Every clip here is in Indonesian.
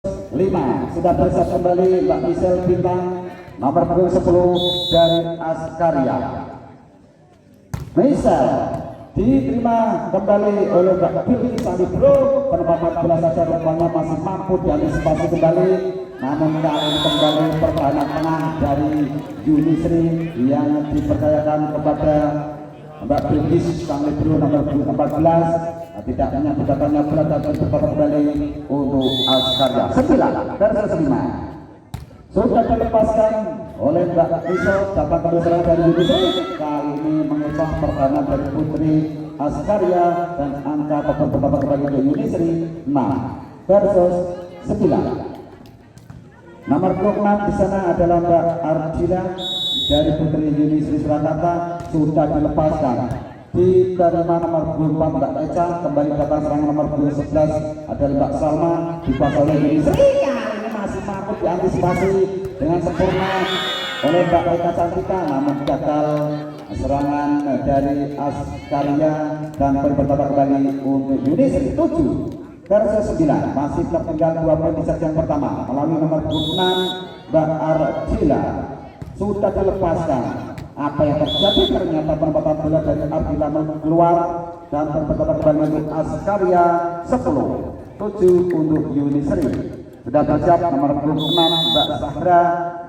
5 sudah bersiap kembali Mbak Michelle Bintang nomor punggung 10 dari Askarya. Michelle diterima kembali oleh Mbak Billy Sandi Bro, penempatan bola saja rupanya masih mampu diantisipasi kembali, namun kali ini kembali pertahanan tengah dari Yunisri yang dipercayakan kepada Mbak Bilgis Sang Libro nomor 14. Tidak hanya bukatannya bola dan berputar kembali untuk Askarya. 9 versus 5 sudah dilepaskan oleh Mbak Iso, dapat kembali dari Yunisri. Kali ini mengubah pertahanan dari Putri Askarya dan angka berputar kembali untuk Yunisri 6 versus 9. Nomor 26 di sana adalah Mbak Arjila dari Putri Yunisri Surakarta, sudah dilepaskan. Diterima nomor 24 Mbak Eca, kembali datang serangan nomor 11 adalah Mbak Salma, dikuasai oleh Yunisri. Kali ini masih mampu diantisipasi dengan sempurna oleh Mbak Eka Cantika, namun gagal serangan dari Askarya dan berputar kembali untuk Yunisri. 7 versus 9, masih tertinggal 2 poin di set yang pertama melalui nomor 26 Mbak Arjila, sudah dilepaskan. Apa yang terjadi? Ternyata penempatan bola dari Arjila keluar dan berputar kembali untuk Askarya. 10-7 untuk Yunisri. Sudah bersiap nomor 26 Mbak Sahra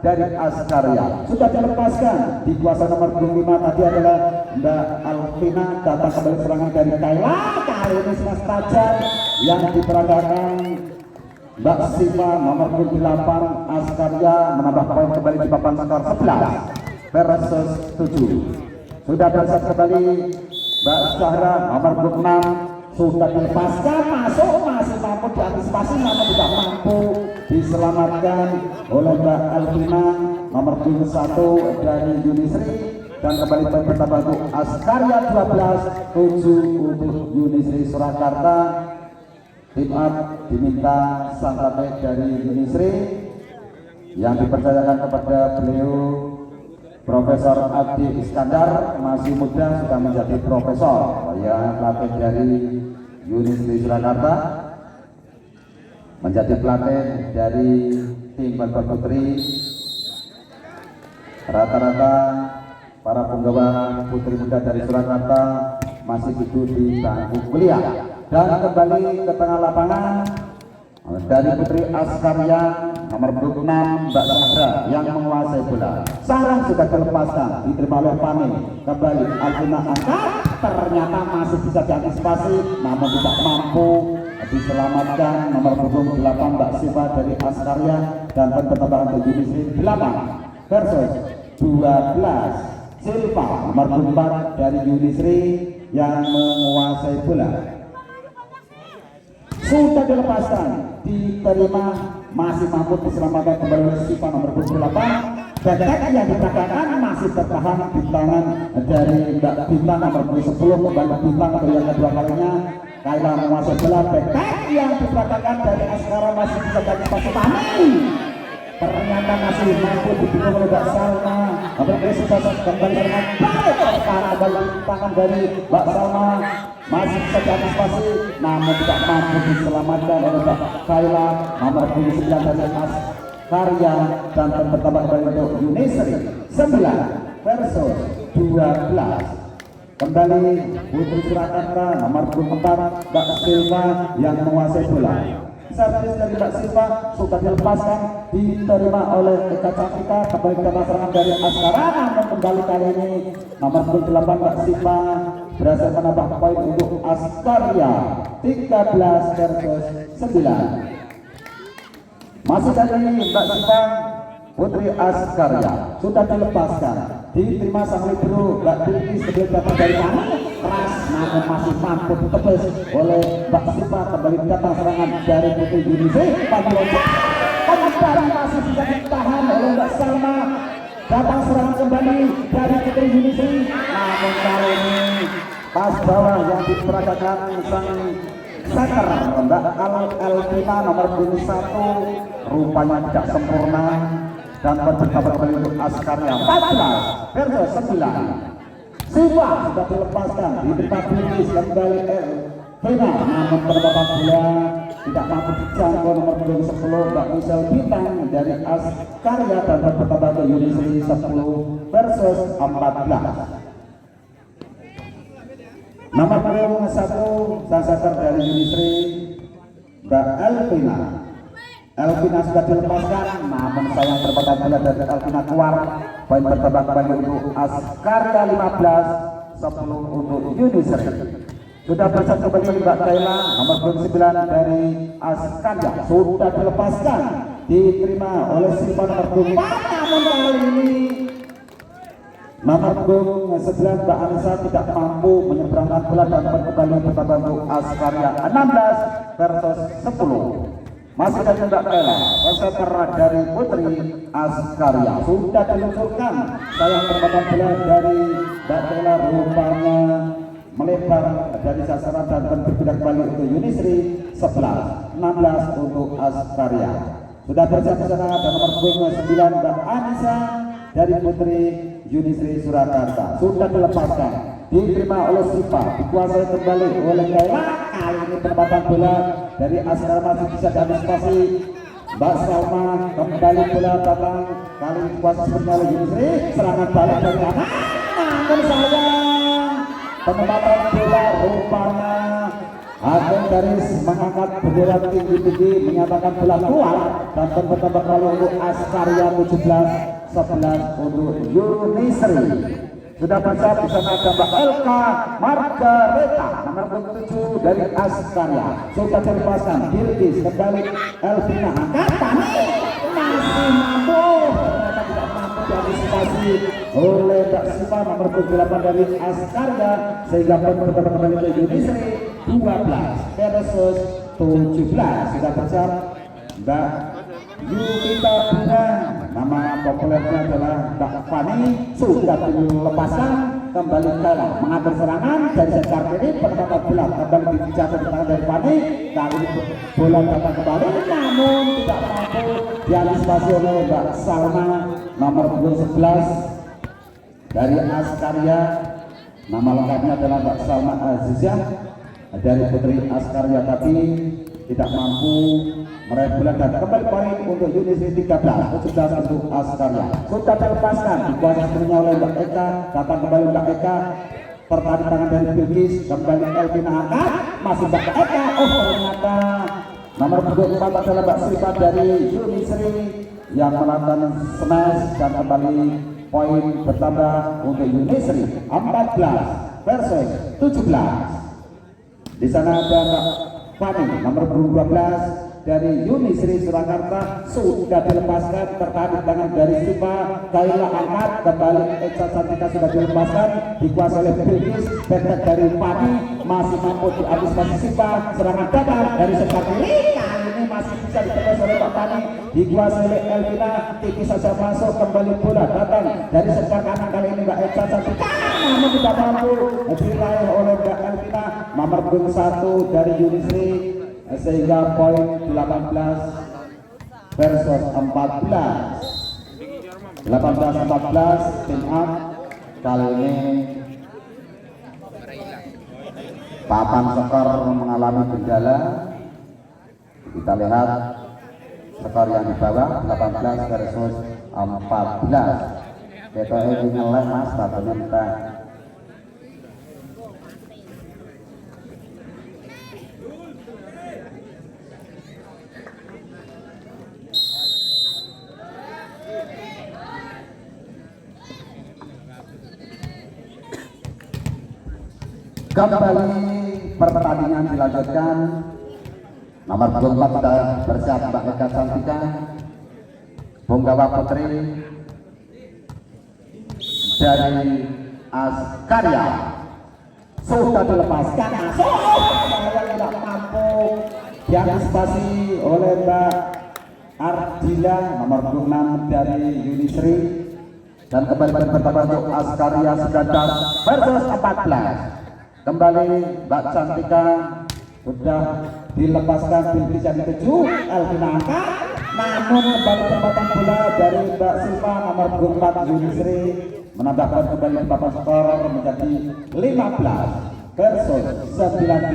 dari Askarya, sudah dilepaskan. Dikuasai nomor 25 tadi adalah Mbak Alvina, datang kembali serangan dari Kayla. Kali ini smash tajam yang diperagakan Mbak Siva nomor 28 Askarya menambah poin kembali di papan skor 11 versus 7. Sudah bersiap kembali Mbak Sahra nomor 26, sudah dilepaskan, masuk, masih mampu diantisipasi, namun tidak mampu diselamatkan oleh Mbak Alvina nomor 21 dari Yunisri, dan kembali bertambah untuk Askarya 12-7 untuk Yunisri Surakarta. Tim up diminta santai dari Yunisri yang dipercayakan kepada beliau Profesor Abdi Iskandar, masih muda sudah menjadi profesor, ya, pelatih dari Yunisri Surakarta, menjadi pelatih dari tim Balbar Putri. Rata-rata para penggawa putri muda dari Surakarta masih duduk di bangku kuliah. Dan kembali ke tengah lapangan dari Putri Askarya nomor 26 Mbak Sahra yang menguasai bola. Sarang sudah dilepaskan, diterima oleh Pani. Kembali Alvina angkat, ternyata masih bisa diantisipasi, namun tidak mampu diselamatkan. Nomor 28 Mbak Siva dari Askarya dan bertambah untuk Yunisri. 8 versus 12 Silva nomor 4 dari Yunisri yang menguasai bola. Sudah dilepaskan, diterima, masih mampu diselamatkan kembali oleh Siva nomor 28. Betek yang dikatakan masih tertahan di tangan dari Mbak Bintang nomor 10, kembali Bintang untuk yang kedua kalinya. Kayla menguasai bola, betek yang dikatakan dari Askara masih bisa diantisipasi Pani. Ternyata masih mampu dibingung oleh Mbak Salma. Sudah kembali dengan baik karena tangan dari Mbak Salma masih bisa diantisipasi, namun tidak mampu diselamatkan oleh Mbak Kayla nomor 29 dari Askarya, dan bertambah kembali untuk Yunisri. 9 versus 12. Kembali Putri Surakarta nomor 24 Mbak Silva yang menguasai bola. Servis dari Mbak Silva sudah dilepaskan, diterima oleh Eka Cantika, kembali ke serangan dari Askara, namun kembali kali ini nomor 28 Mbak Silva berhasil menambah poin untuk Askarya. 13 versus 9. Masih dari Mbak Silva, Putri Askarya sudah dilepaskan, diterima Sang Libro Mbak Bilgis sebelum datang dari mana keras, namun masih mampu ditebas oleh Mbak Silva. Kembali datang serangan dari Putri Yunisri. Pagi loncat kembali masih bisa ditahan oleh Mbak Salma. Datang serangan kembali dari Putri Yunisri, namun kali ini pas bawah yang diperagakan sang setter Mbak Alvina nomor 21 rupanya tidak sempurna, dan bertambah kembali untuk Askarya. 14 versus 9. Siva sudah dilepaskan, diterima Bilgis kembali Final, namun penempatan bola tidak mampu dijangkau nomor punggung 10 Mbak Michelle Bintang dari Askarya dan bertambah ke Yunisri 10 versus 14. Nomor punggung 1 sasaran dari Yunisri Mbak Elvina. Elvina sudah dilepaskan, namun sayang terpotong bola dari Elvina keluar. Poin bertambah kembali untuk Askarya 15, 10 untuk Yunisri. Sudah bersatu kembali Mbak Kaila, nomor punggung 9 dari Askarya sudah dilepaskan, diterima oleh Silva nomor punggung 4, namun kali ini nomor punggung 11 Mbak Anissa tidak mampu menyeberangkan bola dan kembali bertambah untuk Askarya 16 versus 10. Masih dari Mbak Kaila, pesetter dari Putri Askarya sudah diluncurkan, sayang terpotong bola dari Mbak Kaila rupanya melebar dari sasaran dan berpindah kembali untuk Yunisri 11, 16 untuk Askarya. Sudah bersiap di sana dan nomor punggung 9 Mbak Anissa dari Putri Yunisri Surakarta sudah dilepaskan, diterima oleh Sipa, dikuasai kembali oleh Kaila. Kali ini penempatan bola dari Askarya masih bisa diantisipasi. Mbak Salma kembali bola datang, kali ini dikuasai sepenuhnya oleh Yunisri, serangan balik dari anak, namun sayang penempatan bola rupanya Hakim garis mengangkat bendera tinggi-tinggi menyatakan bola keluar dan bertambah kali untuk Askarya 17, 11 untuk Yunisri. Sudah bersiap di sana ada Mbak Elka Margareta nomor 7 dari Askarya sudah dilepaskan, Bilkis kembali, Elvina angkatan masih mampu, ternyata tidak mampu diantisipasi oleh Mbak Siva nomor 8 dari Askarya sehingga poin bertambah kembali ke Yunisri 12 versus 17. Sudah bersiap Mbak Yukita Bunga, nama populernya adalah Mbak Fani, sudah dilepaskan, kembali kalah mengatur serangan dari sektor kiri, penempatan bola kembali dijatuh di tangan dari Fani. Kali ini bola datang kembali namun tidak mampu diantisipasi oleh Mbak Salma nomor 11 dari Askarya. Nama lengkapnya adalah Mbak Salma Azizah dari Putri Askarya, tapi tidak mampu meraih bola dan kembali poin untuk Yunisri 13, 17 untuk Askarya. Sudah dilepaskan, dikuasai sepenuhnya oleh Mbak Eka, datang kembali Mbak Eka, tertarik tangan dari Bilkis, kembali Elvina angkat, masih Mbak Eka, ternyata nomor 24 adalah Mbak Siva dari Yunisri yang melakukan smash dan kembali poin bertambah untuk Yunisri 14 versus 17. Di sana ada Mbak Fani nomor 12 dari Yunisri Surakarta sudah dilepaskan, tertarik tangan dari Siva, Kaila angkat kembali, Eca Santika sudah dilepaskan, dikuasai oleh Bilkis, betek dari Fani masih mampu diantisipasi Siva, serangan datang dari sektor kiri, kali ini masih bisa ditebas oleh Mbak Fani, dikuasai oleh Elvina, tipis saja masuk, kembali bola datang dari sektor kanan, kali ini Mbak Eca Santika namun tidak mampu diraih oleh Mbak Elvina nomor 1 dari Yunisri sehingga poin 18 versus 14. 18-14 tim up. Kali ini papan skor mengalami kendala. Kita lihat skor yang di bawah 18 versus 14. BTW ini ngelek mas, katanya kita kembali pertandingan dilanjutkan. Nomor 24 sudah bersiap Mbak Eka Santika, Punggawa Putri dari Askarya sudah dilepaskan, yang tidak mampu diantisipasi oleh Mbak Ardila nomor 26 dari Yunisri dan kembali bertambah untuk Askarya 19 versus 14. Kembali Mbak Cantika sudah dilepaskan, Bilkis yang dituju, Elvina angkat, namun kembali tempatan bola dari Mbak Silva nomor 24 Yunisri menambahkan kembali papan skor menjadi 15 versus 19.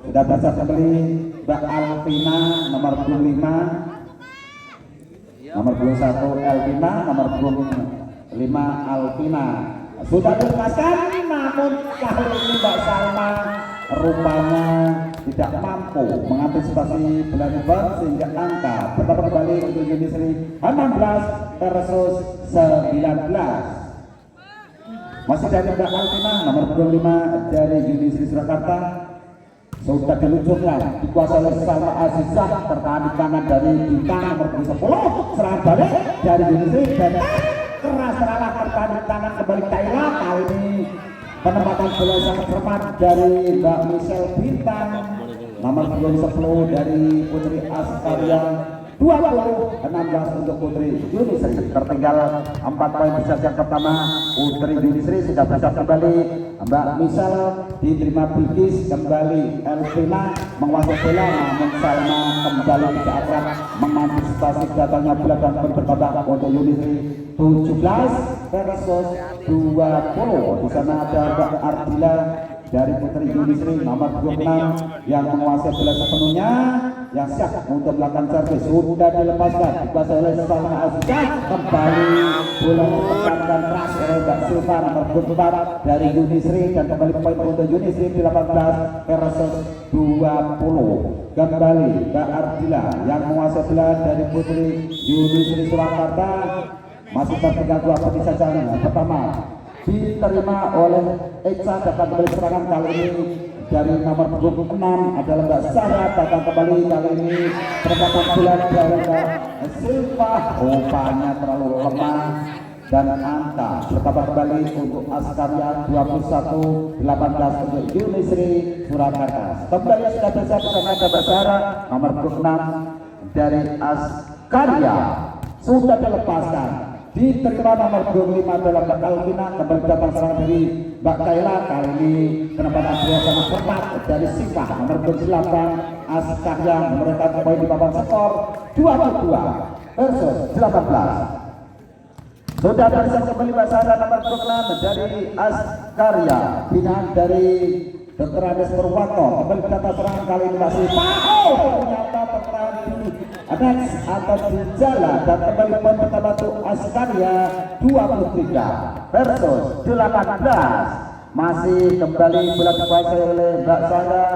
sudah bisa kembali Mbak Alvina nomor 25, nomor 21 Elvina, nomor 25 Alvina sudah dilepaskan, namun kali ini Mbak Salma rupanya tidak mampu mengantisipasi Belanda sehingga angka tetap kembali untuk Yunusri 16 versus 19. Masih dari Mbak Alvina nomor 25 dari Yunusri Surakarta sudah diluncurkan dikuasai oleh Salma Azizah, tertahan di tangan dari bintang nomor 10, serangan balik dari Yunusri dan keras terarah tertahan di tangan kembali Kayla. Kali ini penempatan bola sangat cermat dari Mbak Michelle Bintang nomor 10 dari Putri Askaria 20-16 untuk Putri Yunusri. Tertinggal 4 poin di set yang pertama. Putri Yunusri sudah bisa kembali. Mbak Michelle diterima Bilkis, kembali Elvina menguasai bola, namun Salma kembali tidak akan mengantisipasi datangnya bola dan bertambah untuk Yunusri 17 versus 20. Di sana ada Mbak Ardila dari Putri Yunusri nomor 26 yang menguasai bola sepenuhnya, yang siap untuk melakukan servis. Sudah dilepaskan dikuasai oleh Salma Azizah, kembali bola ditempatkan keras oleh Mbak Silva nomor 24 dari Yunusri dan kembali poin untuk Yunusri 18 versus 20. Kembali Mbak Ardila yang menguasai bola dari Putri Yunusri Surakarta. Masih tertinggal 2 poin saja. Pertama diterima oleh Eca, datang kembali serangan kali ini dari nomor 26 adalah Mbak Sarah, datang kembali kali ini perempatan bola dari Mbak Silva, rupanya terlalu lemah dan angka bertambah kembali untuk Askaria 21-18 untuk Yunusri Surakarta. Kembali sudah bisa bersama Mbak Sarah nomor 26 dari Askaria sudah dilepaskan, diterima nomor 25 dalam Mbak Alvina, kembali datang serangan dari Mbak Kayla. Kali ini penempatan bola sangat cepat dari Siva nomor 28 Askaria memberikan poin di papan skor 22 versus 18. Sudah bisa kembali Mbak Sarah nomor 26 dari Askaria, binaan dari Dr. Andes Purwanto, kembali datang serangan kali ini masih ternyata tertahan di atau di jalan dan kembali poin pertama untuk Askaria 23 versus 18. Masih kembali bola dikuasai oleh Mbak Sarah,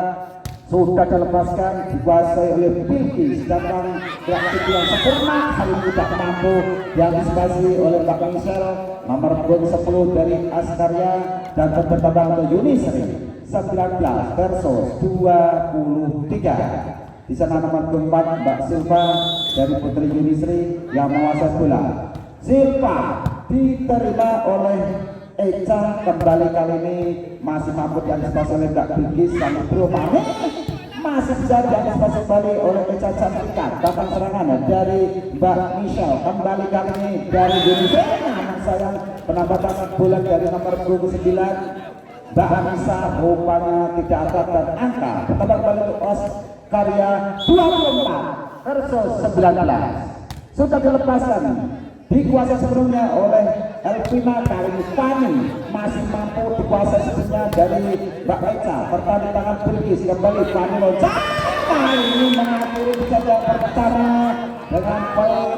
sudah dilepaskan dikuasai oleh Bilkis, datang reaksi yang sempurna kali ini tidak mampu diantisipasi oleh Mbak Michelle nomor 10 dari Askaria dan bertambah untuk Yunusri 19 versus 23. Di sana nomor 24 Mbak Silva dari Putri Yunusri yang menguasai bola. Silva diterima oleh Eca, kembali kali ini masih mampu diantisipasi oleh Mbak Bilkis, sampai berupaya masih bisa diantisipasi kembali oleh Eca Cantika. Datang serangan dari Mbak Michelle, kembali kali ini dari Yunusri, namun sayang penempatan bola dari nomor 29 Mbak Anissa rupanya tidak akan, dan angka bertambah kembali untuk Askaria 24 versus 19. Sudah dilepaskan, dikuasai sebelumnya oleh Elvina, kali ini Fani masih mampu dikuasai sebelumnya dari Mbak Eca. Pertahan di tangan Bilkis, kembali Fani loncat, kali ini mengakhiri bisa yang pertama dengan poin.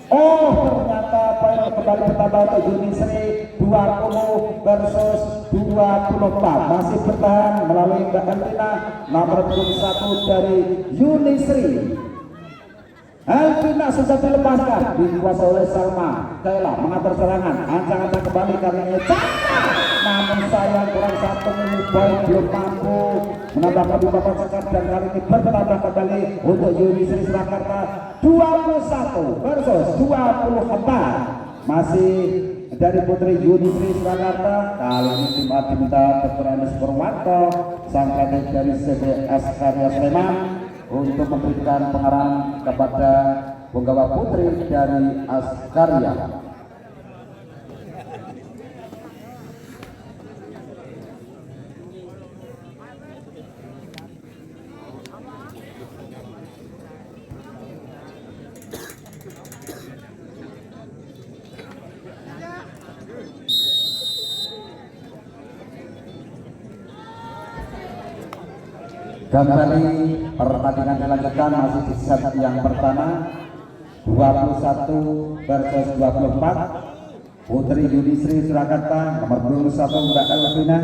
Ternyata poin kembali bertambah untuk Yunusri 20 versus 24. Masih bertahan melalui Mbak Elvina nomor 21 dari Yunusri. Elvina sudah dilepaskan, dikuasai oleh Salma. Kayla mengatur serangan, ancang-ancang kembali kali ini namun sayang kurang satu poin, belum mampu menambah di papan skor dan kali ini bertambah kembali untuk Yunusri Surakarta 21 versus 24. Masih dari Putri Yunusri Surakarta, kali ini tim diminta Dr. Andes Purwanto, sang pelatih dari CBS Karya Sleman, untuk memberikan pengarahan kepada penggawa putri dari Askaria. Kembali pertandingan dilanjutkan masih di set yang pertama 21 versus 24. Putri Yudisri Surakarta nomor 21 Mbak Elvina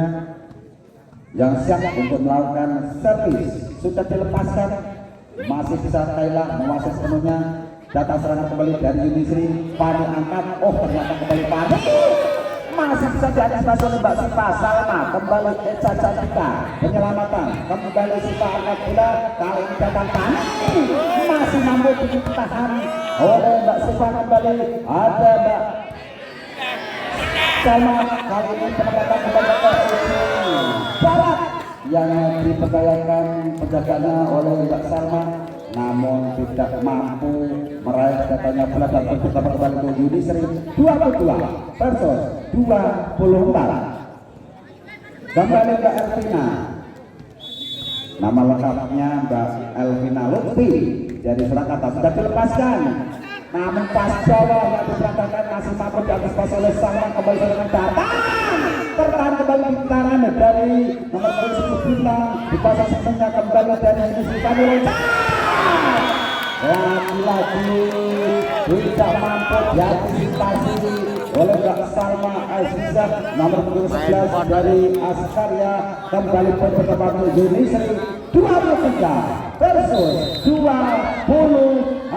yang siap untuk melakukan servis sudah dilepaskan, masih bisa Kayla menguasai sepenuhnya. Data serangan kembali dari Yudisri, Pani angkat, oh ternyata kembali Pani masih bisa diantisipasi oleh Mbak Sipa Salma. Kembali Eca Cantika, penyelamatan kembali Sipa angkat bola, kali ini datang Pani masih mampu ditahan oleh Mbak Sipa. Kembali ada Mbak Salma, kali ini penempatan kembali ke Barat yang dipercayakan penjagaannya oleh Mbak Salma, namun tidak mampu meraih datanya bola dan pertama kembali ke Yudisri. 22 versus 24. Kembali Mbak Elvina, nama lengkapnya Mbak Elvina Lutfi dari Surakarta sudah dilepaskan, namun pas bawah yang diperangkatkan masih mampu diantisipasi oleh Salma. Kembali dengan datang tertahan kembali pintaran dari nomor 10 bintang di pasang sebenarnya kembali dari Yudisri Kamil. Lagi-lagi tidak mampu diantisipasi oleh Mbak Salma Azizah nomor 11 dari Askarya. Kembali poin pertama Yudisri 23 versus 24.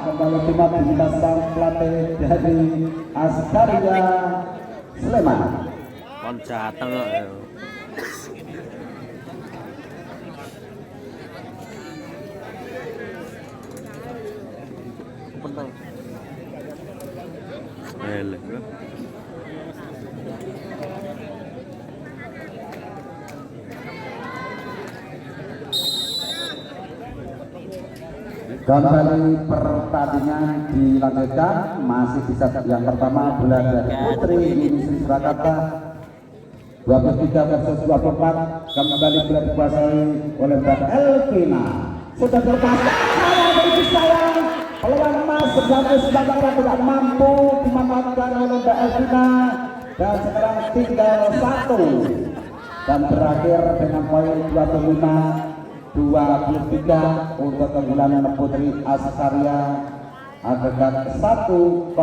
Kembali timah kita sang pelatih dari Askarya Sleman. Jateng kok. Kembali pertandingan dilanjutkan masih di set yang pertama bola dari Putri Yudisri Surakarta 23 versus 24. Kembali bola dikuasai oleh Mbak Elvina, sudah terpasang sayang peluang emas sebagai Surakarta tidak mampu dimanfaatkan oleh Mbak Elvina, dan sekarang tinggal satu dan berakhir dengan poin 25-23 untuk keunggulan Putri Askarya agregat 1-0.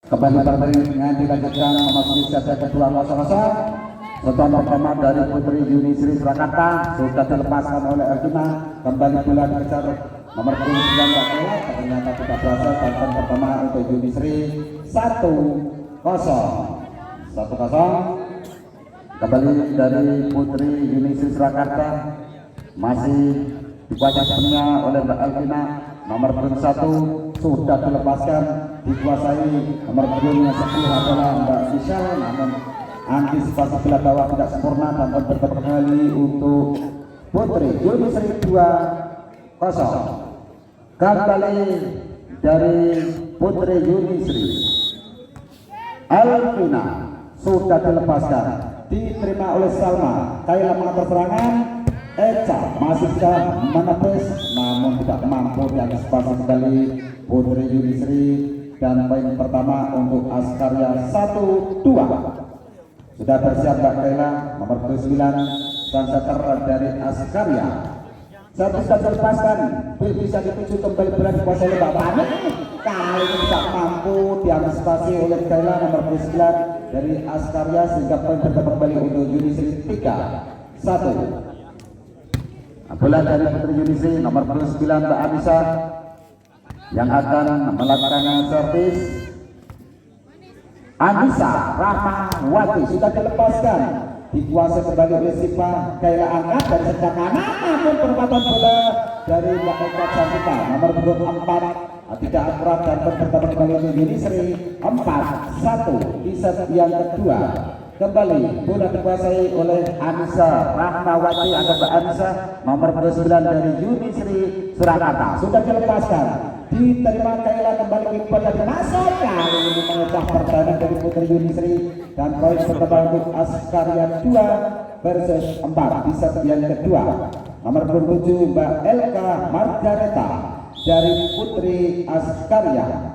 Kembali pertandingan dilanjutkan memasuki set kedua 0-0. Setelah pertama dari Putri Yunisri Surakarta sudah dilepaskan oleh Elvina, kembali bola dikejar nomor 9 Mbak Kela, ternyata tidak berhasil. Tantan pertama untuk Yunisri 1-0. Kembali dari Putri Yunisri Surakarta masih dikuasai sepenuhnya oleh Mbak Elvina. Nomor 1 sudah dilepaskan, dikuasai nomor 10 adalah Mbak Michelle, namun antisipasi bola bawah tidak sempurna dan kembali untuk Putri Yunisri 2-0. Kembali dari Putri Yunisri, Elvina sudah dilepaskan, diterima oleh Salma. Kaila mengatur serangan, Eca masih bisa menepis namun tidak mampu diantisipasi kembali Putri Yunisri, dan poin pertama untuk Askarya 1-2. Sudah bersiap Mbak Kaila, nomor 9 sang setter dari Askarya. Satu bisa dilepaskan, bisa dituju kembali bola dikuasai oleh Mbak Pani. Kali ini tidak mampu diantisipasi oleh Kaila, nomor 9 dari Askarya, sehingga poin berdapat kembali untuk Yunisri 3-1. Bola dari Putri Yunisri nomor 9 Mbak Anissa yang akan melakukan servis. Anissa Rahmawati sudah dilepaskan, dikuasai kembali oleh Sipa. Kaila angkat dari sebelah kanan, namun penempatan bola dari Mbak Eka Cantika nomor 4 tidak akurat dan berdapat kembali oleh Yunisri 4-1 di set yang kedua. Kembali bola dikuasai oleh Anissa Rahmawati atau Mbak Anissa nomor 9 dari Yunisri Surakarta, sudah dilepaskan, diterima Kaila, kembali bola dimasuk. Kali ini mengubah pertahanan dari Putri Yunisri, dan poin berkembang untuk Askarya 2-4 di set yang kedua. Nomor 27 Mbak Elka Margareta dari Putri Askarya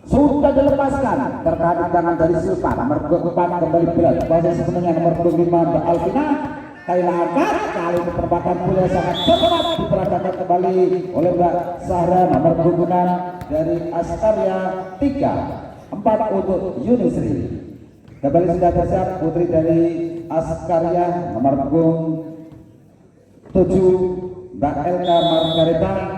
sudah dilepaskan, terkadang tangan dari Silva. Nomor 4 kembali bola kuasai sepenuhnya nomor 25 Mbak Alvina. Kaila angkat, kali ini perempatan bola sangat cepat diperagakan kembali oleh Mbak Sahra nomor 26 dari Askarya 3-4 untuk Yunisri. Kembali sudah bersiap Putri dari Askarya nomor 7 Mbak Elka Margareta.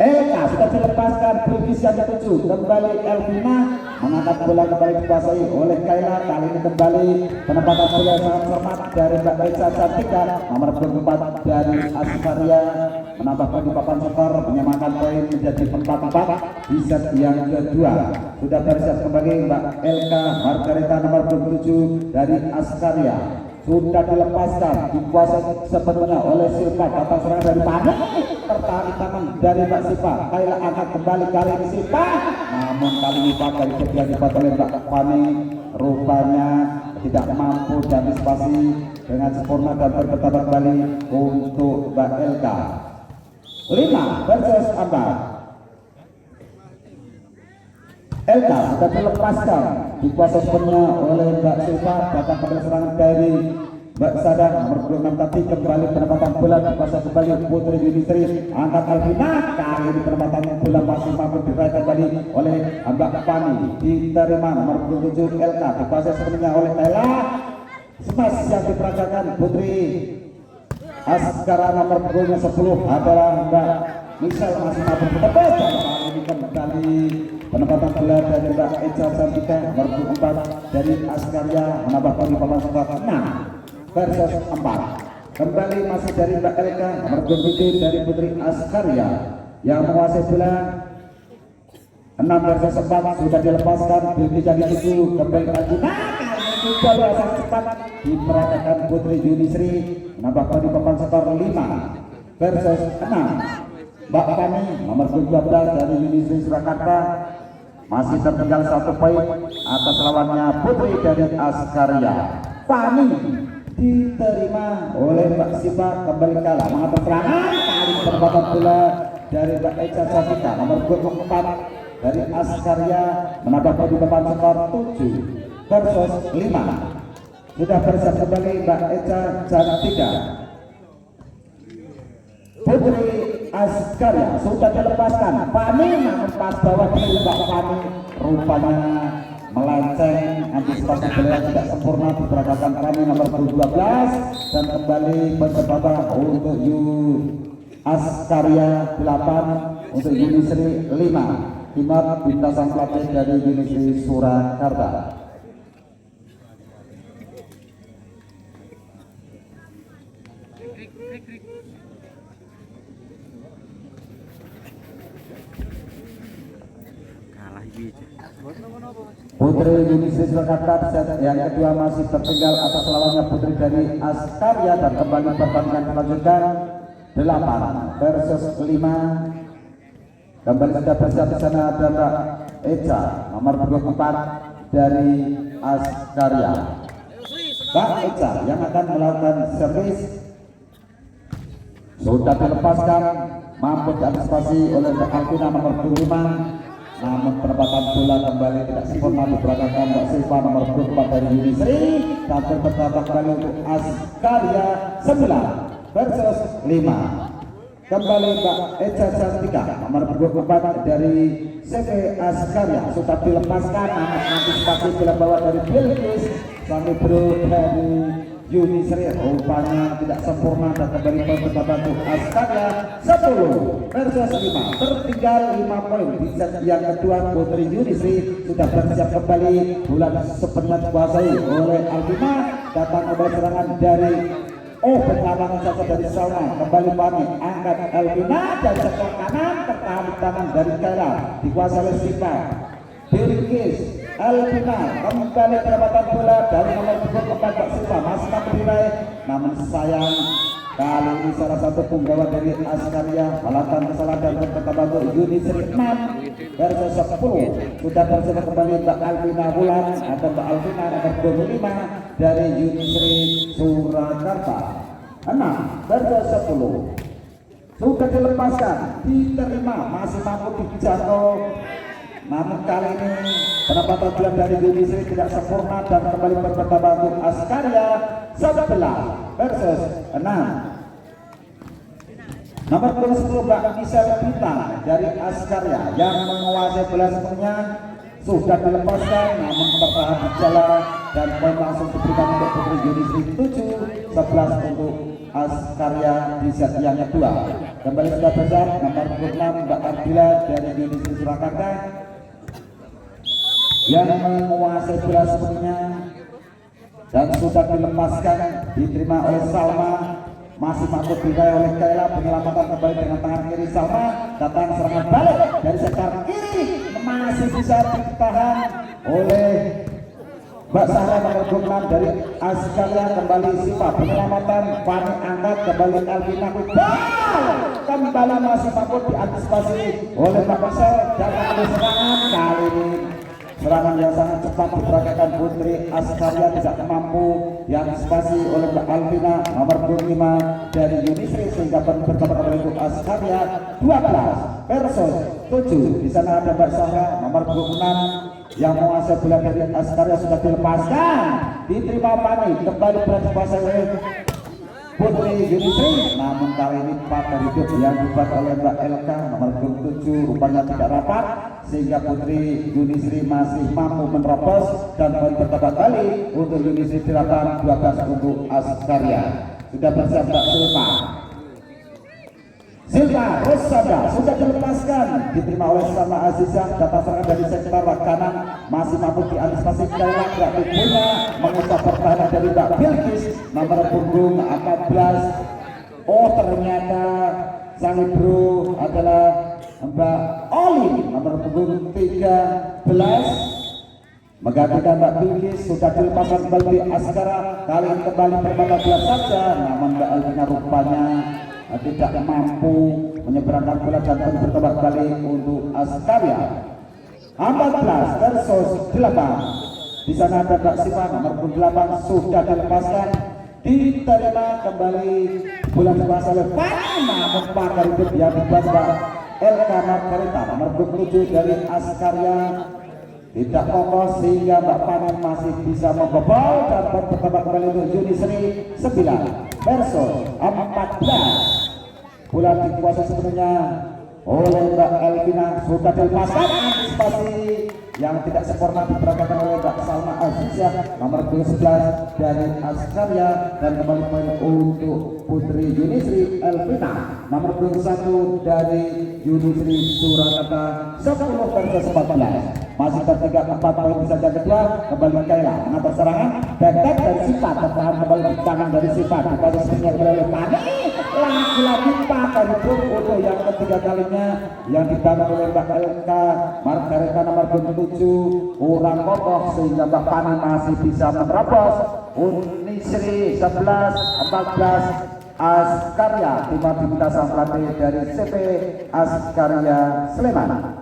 Elka sudah dilepaskan, Bilkis yang ketujuh, kembali Elvina mengangkat bola, kembali dikuasai oleh Kaila. Kali ini kembali penempatan bola sangat cermat dari Mbak Eca Cantika nomor 24 dari Askarya, menambahkan di papan skor, menyamakan poin menjadi 4-4 di set yang kedua. Sudah bersiap kembali Mbak Elka Margareta nomor 27 dari Askarya, sudah dilepaskan, dikuasai sepenuhnya oleh Silva. Datang serangan dari Pani, tertarik tangan dari Mbak Silva. Kaila angkat kembali, kali ini Silva, namun kali ini pakai yang dibuat oleh Mbak Pani rupanya tidak mampu diantisipasi dengan sempurna dan bertahan kembali untuk Mbak Elka. 5-4. Elka sudah dilepaskan, dikuasai sepenuhnya oleh Mbak Silva. Datang kembali serangan dari Mbak Sada nomor 26 tadi, kembali penempatan bola dikuasai kembali Putri Yunisri. Angkat Alvina, kali ini penempatan bola masih mampu diraih kembali oleh Mbak Pani, diterima nomor 27 Elka, dikuasai sepenuhnya oleh Kaila. Smash yang diperagakan Putri Askara nomor 10 adalah Mbak Michelle, masih mampu bertepuk. Kali ini kembali penempatan bola dari Mbak Eca Cantika nomor 4 dari Askarya, menambahkan di papan skor 6-4. Kembali masih dari Mbak Elka nomor 27 dari Putri Askarya yang menguasai bola 6-4. Sudah dilepaskan, Bilkis yang dituju kembali lagi. Kali ini juga berasa cepat diperagakan Putri Yunisri, menambahkan di papan skor 5-6. Mbak Pani nomor 12 dari Yunisri Surakarta masih tertinggal 1 poin atas lawannya Putri dari Askarya. Pani diterima oleh Mbak Sipa, kembali kalah, mengatur serangan. Kali penempatan bola dari Mbak Eca Cantika nomor 24 dari Askarya, menambahkan di papan skor 7-5. Sudah bersiap kembali Mbak Eca Cantika. Putri Askarya sudah dilepaskan. Pani namun pas bawah dari Mbak Pani rupanya melenceng, antisipasi beliau tidak sempurna, diperagakan Pani nomor 12 dan kembali berkepada untuk Askarya 8 untuk Yunisri 5 Timur bintasan pelatih dari Yunisri Surakarta. Kalah biji. Putri Yunisri Surakarta set yang kedua masih tertinggal atas lawannya putri dari Askarya dan kembali pertandingan dilanjutkan 8 versus 5. Kembali sudah bersiap di sana ada Mbak Eca nomor 24 dari Askarya. Mbak Eca yang akan melakukan servis sudah dilepaskan, mampu diantisipasi oleh Mbak Alvina nomor 25, namun penempatan bola kembali tidak sempurna diperagakan Mbak Silva nomor 24 dari Yunisri dan bertambah kembali untuk Askarya 9 versus 5. Kembali Mbak Eca Cantika nomor 24 dari CV Askarya sudah dilepaskan, namun antisipasi bola bawah dari Bilkis sampai bro dari Yunisri rupanya tidak sempurna dan kembali bertambah untuk Askarya 10 versus 5, tertinggal 5 poin di set yang kedua. Putri Yunisri sudah bersiap kembali, bola sepenuhnya dikuasai oleh Alvina, datang kembali serangan dari pertahanan saja dari Salma, kembali Pani angkat Alvina dan sektor kanan tertahan tangan dari Kayla dikuasai oleh Sipa Bilkis. Alvina kembali pendapatan bola dari nomor 24 Mbak Sipa masih mampu diraih, namun sayang kali ini salah satu penggawa dari Askarya melakukan kesalahan dan berkata Yunisri 6 versus 10. Sudah bersiap kembali Mbak Alvina Wulan atau Mbak Alvina nomor 25 dari Yunisri Surakarta 6 versus 10. Sudah dilepaskan, diterima, masih mampu dijangkau, namun kali ini penempatan bola dari Yunisri tidak sempurna dan kembali bertambah untuk Askarya 11 versus 6. Nomor 10 Mbak Michelle Bintang dari Askarya yang menguasai bola sepenuhnya sudah dilepaskan, namun bertahan di jalan dan poin langsung diberikan untuk putri Yunisri 7-11 untuk Askarya di set yang kedua. Kembali sudah besar nomor 26 Mbak Ardila dari Yunisri Surakarta yang menguasai bola sepenuhnya dan sudah dilepaskan, diterima oleh Salma, masih mampu diraih oleh Kayla. Penyelamatan kembali dengan tangan kiri Salma, datang serangan balik dari sektor kiri, masih bisa ditahan oleh Mbak Sarah nomor 26 dari Askarya. Kembali Sipa, penyelamatan Pani angkat kembali Alvina, kembali masih mampu diantisipasi oleh Mbak Michelle, datang ke serangan kali ini serangan yang sangat cepat diperagakan putri Askarya tidak mampu diantisipasi oleh Mbak Alvina nomor 25 dari Yunisri sehingga bertambah kembali untuk Askarya 12 versus 7. Di sana ada Mbak Sarah nomor 26 yang menguasai bola dari Askarya sudah dilepaskan, diterima Pani, kembali berkuasa oleh putri Yunisri, namun kali ini patah hidup yang dibuat oleh Mbak LK nomor 27 rupanya tidak rapat sehingga putri Yunisri masih mampu menerobos dan poin bertambah kali untuk Yunisri 8-12 untuk Askarya. Sudah bersiap Mbak Silva Rosada sudah dilepaskan, diterima oleh Salma Azizah, datang serangan dari sektor kanan, masih mampu diantisipasi Kayla, gerak tubuhnya mengucap pertahanan dari Mbak Bilkis nomor punggung 14. Ternyata sang ibu adalah Mbak Oli nomor punggung 13 menggantikan Mbak Bilkis. Sudah dilepaskan kembali Askara, kali ini kembali berbeda belas saja, namun Mbak Alvina rupanya tidak mampu menyeberangkan bola dan bertambah kembali untuk Askarya 14 versus 8. Di sana ada Mbak Siva nomor 8 sudah dilepaskan, diterima kembali bola dikuasai oleh Pani, namun pagar hidup yang dibuat Mbak Elka Margarita nomor 27 dari Askarya tidak kokoh sehingga Mbak Pani masih bisa membobol dan bertambah kembali untuk Yunisri 9 versus 14. bola dikuasai sepenuhnya oleh Mbak Elvina, sudah dilepaskan, antisipasi yang tidak sempurna diperagakan oleh Mbak Salma Azizah nomor 11 dari Askarya, dan kembali poin untuk Putri Yunisri Elvina nomor 21 dari Yunisri Surakarta 10 versus 14. Masih tertinggal 4 poin di saja kedua. Kembali Kaila mengatur serangan, dekat dari Sifat, tertahan kembali di tangan dari Sifat, dikasih sepenuhnya oleh Pani, lagi-lagi pakai itu untuk yang ketiga kalinya yang dibangun oleh Mbak LK Margareta nomor 27 kurang kokoh sehingga Mbak Pani masih bisa menerobos. Unisri 11 14 Askarya, timah diminta sang pelatih dari CP Askarya Sleman.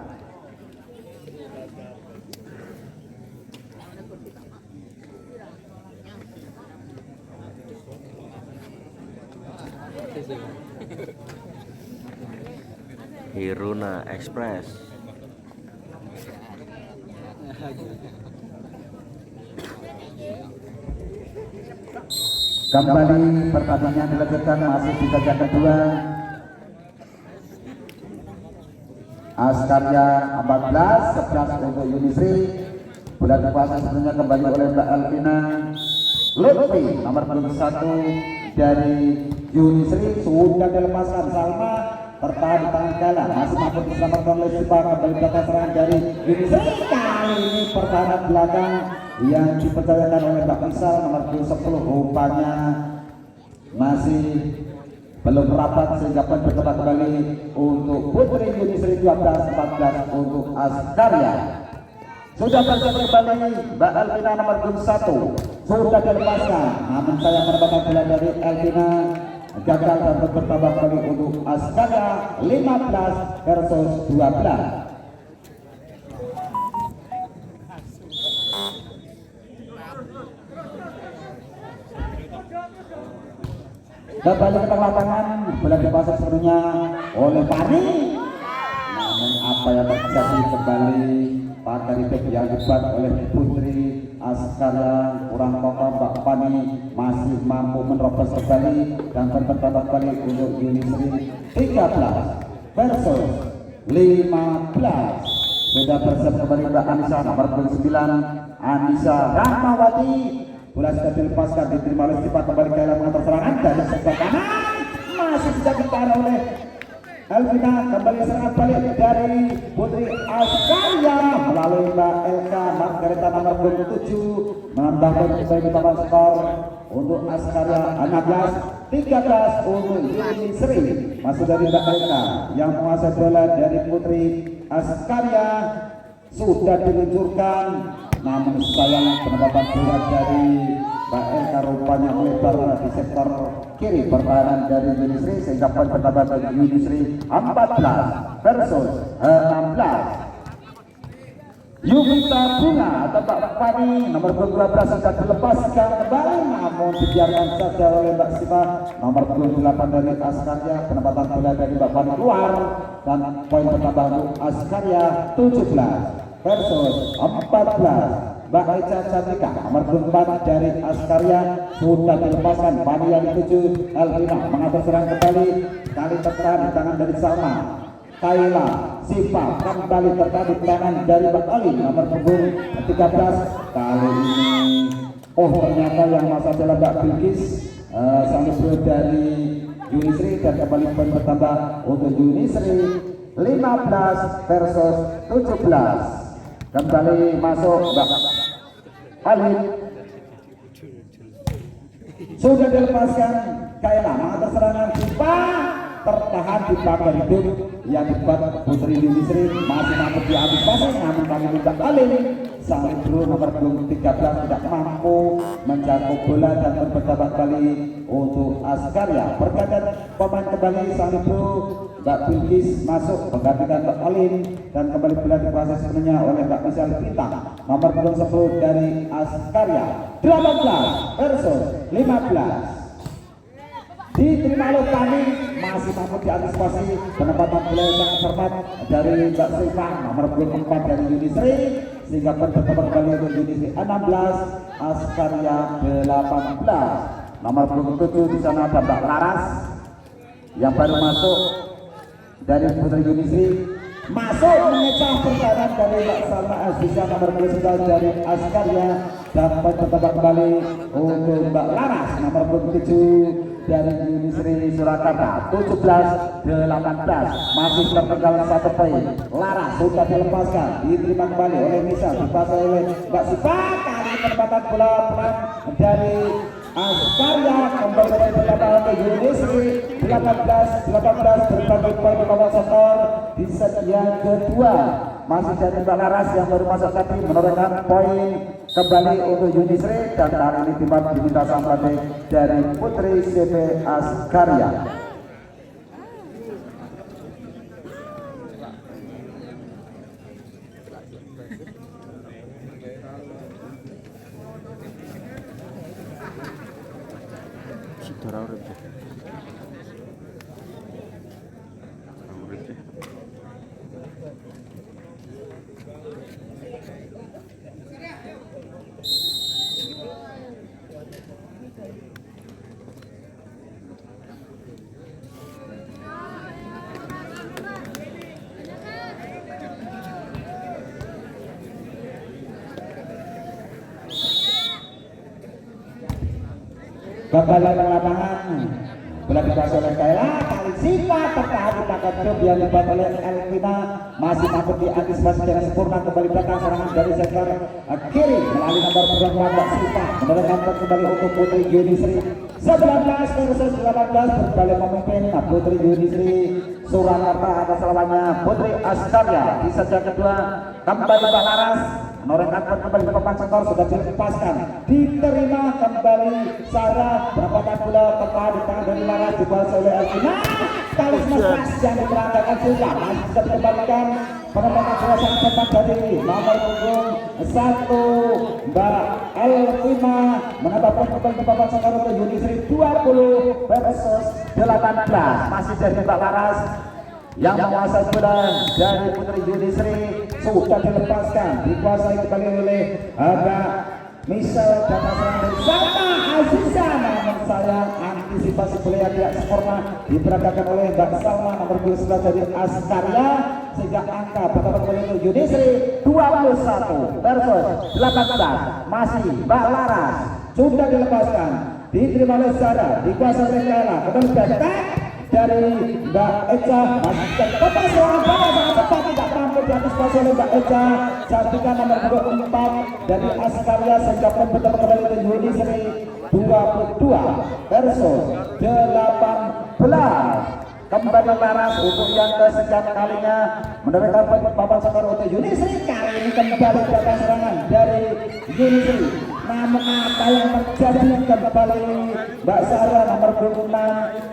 Hiruna Express. Kembali pertandingan dilanjutkan, masih di babak kedua. Askarya 14 11 untuk Yunisri. Bola dikuasai sebelumnya kembali oleh Mbak Elvina. Lutfi nomor 21 dari Yunisri sudah dilepaskan. Salma tertahan di tangan Kala, masih mampu diselamatkan oleh Sipa. Kembali belakang serangan dari Yunisri, kali ini pertahanan belakang yang dipercayakan oleh Mbak Misal nomor 10 rupanya masih belum rapat sehingga poin berkembang kembali untuk Putri Yunisri 12-14 untuk Askarya. Sudah terjadi kembali Mbak Elvina nomor 21 sudah dilepaskan, namun saya mendapatkan bola dari Elvina gagal dan bertambah kembali untuk Askarya 15 versus 12. Kembali ke tengah lapangan, bola dipasang sepenuhnya oleh Pani. Namun apa yang terjadi kembali pada titik yang dibuat oleh Putri Askarya kurang kokoh. Mbak Pani masih mampu menerobos kembali dan bertambah kembali untuk Yunisri 13 versus 15. Sudah bersiap kembali Mbak Anissa nomor 29 Anissa Rahmawati. Bola sudah dilepaskan, diterima oleh Sifat, kembali Kaila mengatur serangan dari sebelah kanan, masih bisa ditahan oleh Elvina. Kembali serangan balik dari Putri Askarya melalui Mbak LK Margareta nomor 27 menambahkan kembali ditambah skor untuk Askarya 16-13 untuk Yunisri. Masih dari Mbak LK yang menguasai bola dari Putri Askarya, sudah diluncurkan, namun sayang penempatan bola dari Mbak LK rupanya melebar di sektor kiri pertahanan dari Yunisri sehingga poin bertambah bagi Yunisri 14 versus 16. Yuvita Bunga atau Mbak Pani nomor 12 sudah dilepaskan kembali, namun dibiarkan saja oleh Mbak Siva nomor 28 dari Askarya. Penempatan bola dari Mbak Pani keluar dan poin bertambah untuk Askarya 17 versus 14. Mbak Aicha Cantika nomor 24 dari Askarya sudah dilepaskan. Pani yang dituju Elvina mengatur serang kembali, kali tertahan di tangan dari Salma. Kaila Sipa kembali tertahan di tangan dari Mbak Ali nomor punggung 13. Kali ini ternyata yang masa adalah Mbak Bilkis sang ibu dari Yunisri, dan kembali poin bertambah untuk Yunisri 15 versus 17. Kembali masuk Mbak Ali, sudah dilepaskan. Kaila mengatur serangan, Sipa tertahan di pagar hidup yang dibuat Putri Yunisri, masih mampu diantisipasi, namun kali ini Mbak Ali sang ibu nomor 13 tidak mampu menjangkau bola dan bertambah kembali untuk Askarya. Bergantian pemain kembali, sang ibu Mbak Bilkis masuk menggantikan Mbak Alin, dan kembali bola dikuasai sepenuhnya oleh Mbak Misal Bintang nomor 10 dari Askarya. 18 versus 15. Diterima oleh Pani, masih mampu diantisipasi penempatan bola yang cermat dari Mbak Siva nomor 24 dari Yunisri sehingga bertambah kembali untuk Yunisri 16 Askarya 18. Nomor 27 di sana ada Mbak Laras yang baru masuk dari Putri Yunisri masuk mengecah pertahanan dari Mbak Salma Aziza nomor 29 dari Askarya, dapat bertambah kembali untuk Mbak Laras nomor 27 dari Yunisri Surakarta. 17-18 masih tertinggal 1 poin. Laras sudah dilepaskan, diterima kembali oleh Nisa, dikuasai oleh Mbak Sipa. Kali penempatan bola pelan dari Askarya, kembali bertambah ke Yunisri 18-18 berbagi poin di bawah skor di set yang kedua. Masih dari Mbak Laras yang baru masuk tadi menorehkan poin kembali untuk Yunisri, dan kali ini timbat diminta sampai dari Putri CP Askarya. Saudara urip deh. Urip deh. Kembali ke lapangan bola dikuasai oleh Kaila, kali Sipa tertahan di belakang truk yang dibuat oleh Elvina, masih mampu diantisipasi dengan sempurna. Kembali belakang serangan dari sektor kiri melalui nomor 24 Sipa menerangkan kembali untuk Putri Yunisri 19-18 berbalik memimpin Putri Yunisri Surakarta atas lawannya Putri Askarya. Di set yang kedua kembali Mbak Laras menorehkan kembali ke papan skor, sudah dilepaskan, diterima kembali Sarah, berapapun bola tertahan di tangan dari Laras, dikuasai oleh Elvina. Kali smash yang diperangkatkan sudah masih bisa dikembalikan. Penempatan bola sangat tepat dari nomor punggung 1 Mbak Elvina, menambahkan kembali ke papan skor untuk Yunisri 20 versus 18. Masih dari Mbak Laras yang menguasai bola dari Putri Yunisri, sudah dilepaskan, dikuasai kembali oleh Mbak Michelle, dan serangan dari Salma Aziza, namun sayang antisipasi bola yang tidak sempurna diperagakan oleh Mbak Salma nomor 11 dari Askarya, sehingga angka bertambah kembali untuk Yunisri 21 versus 18. Masih Mbak Laras, sudah dilepaskan, diterima oleh Sarah, dikuasai oleh Kaila, kembali back dari Mbak Eca, masih terlepas seorang bola sangat cepat, tidak mampu diantisipasi oleh Mbak Eca. Cantikan nomor 24 dari Askarya, sehingga bertambah kembali ke Yunisri 22 versus 18. Kembali Laras untuk yang kesekian kalinya mendapatkan papan skor untuk Yunisri. Kali ini kembali datang serangan dari Yunisri, namun apa yang terjadi, kembali Mbak Sarah nomor 26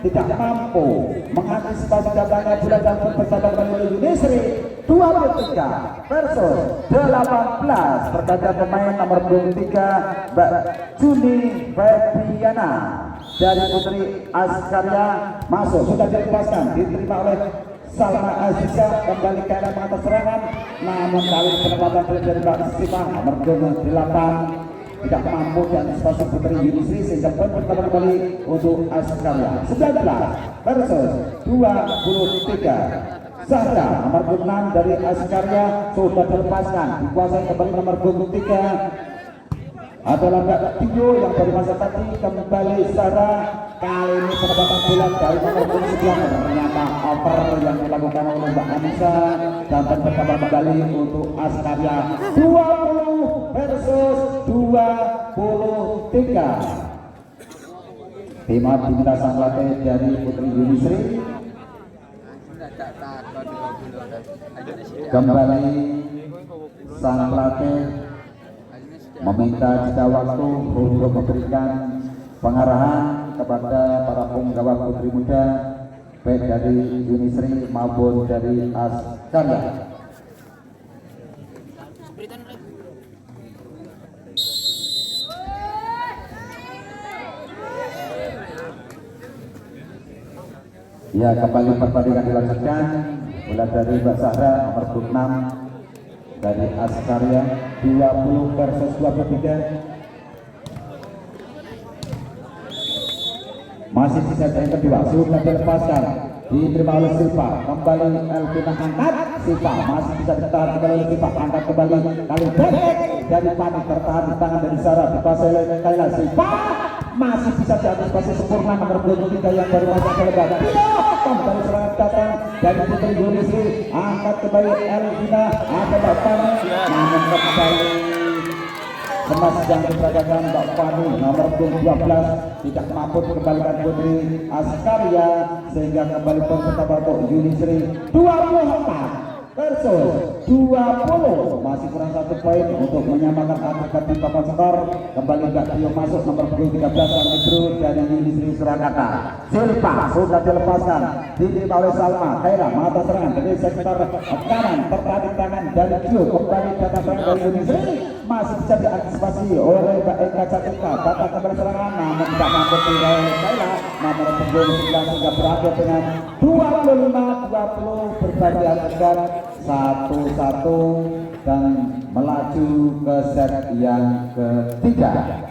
tidak mampu mengantisipasi datangnya bola dan bertambah kembali Yunisri 23 versus 18. Bergantian pemain nomor 23 Mbak Juni Febriana dari Putri Askarya masuk, sudah dilepaskan, diterima oleh Salma Aziza. Kembali ke arah mengatas serangan, namun kali penempatan dari Mbak Sipa nomor 28 tidak mampu dan antisipasi Putri Yunisri, sehingga pertama kembali untuk Askarya 19 versus 23. Zahra nomor 6 dari Askarya sudah dilepaskan, dikuasai kembali nomor 23 adalah Mbak Tio yang baru masa tadi. Kembali Zahra, kali ini penempatan bola dari nomor 29, ternyata over yang dilakukan oleh Mbak Anissa, dan bertambah kembali untuk Askarya 20 versus 23. Tim diminta sang pelatih dari Putri Yunisri. Kembali sang pelatih meminta jeda waktu untuk memberikan pengarahan kepada para penggawa putri muda baik dari Yunisri maupun dari Askarya. Ya, kembali pertandingan dilanjutkan. Bola dari Mbak Zahra nomor 6 dari Askarya 20 versus 23. masih di set yang kedua, sudah dilepaskan, diterima oleh Silva, kembali Elvina angkat, Silva masih bisa ditahan kembali oleh Silva, angkat kembali, kali pendek dari Panik, tertahan di tangan dari Sarah, dikuasai oleh Kaila. Silva masih bisa diantisipasi sempurna nomor 23 yang baru masuk ke lebar, kembali serangan datang dari Putri Yunisri, angkat kembali Elvina, ada Mbak Fani, namun kembali kemas yang diperagakan Mbak Fani nomor 12 tidak mampu kembalikan Putri Askaria, sehingga kembali pun tetap untuk Yunisri 24 versus 20, masih kurang 1 poin untuk menyamakan angka di papan skor. Kembali Mbak Tio masuk nomor 13 yang Ibru dari Yunisri Surakarta. Silva sudah dilepaskan, diterima oleh Salma. Kaira mata serangan dari sektor kanan, tertarik tangan dari Tio, kembali datang serangan dari Yunisri, masih bisa diantisipasi oleh Mbak Eka Catika, datang kembali serangan namun tidak mampu oleh Kaira nomor 19 sehingga berakhir dengan 25-20 berbagi adegan 1-1 dan melaju ke set yang ketiga.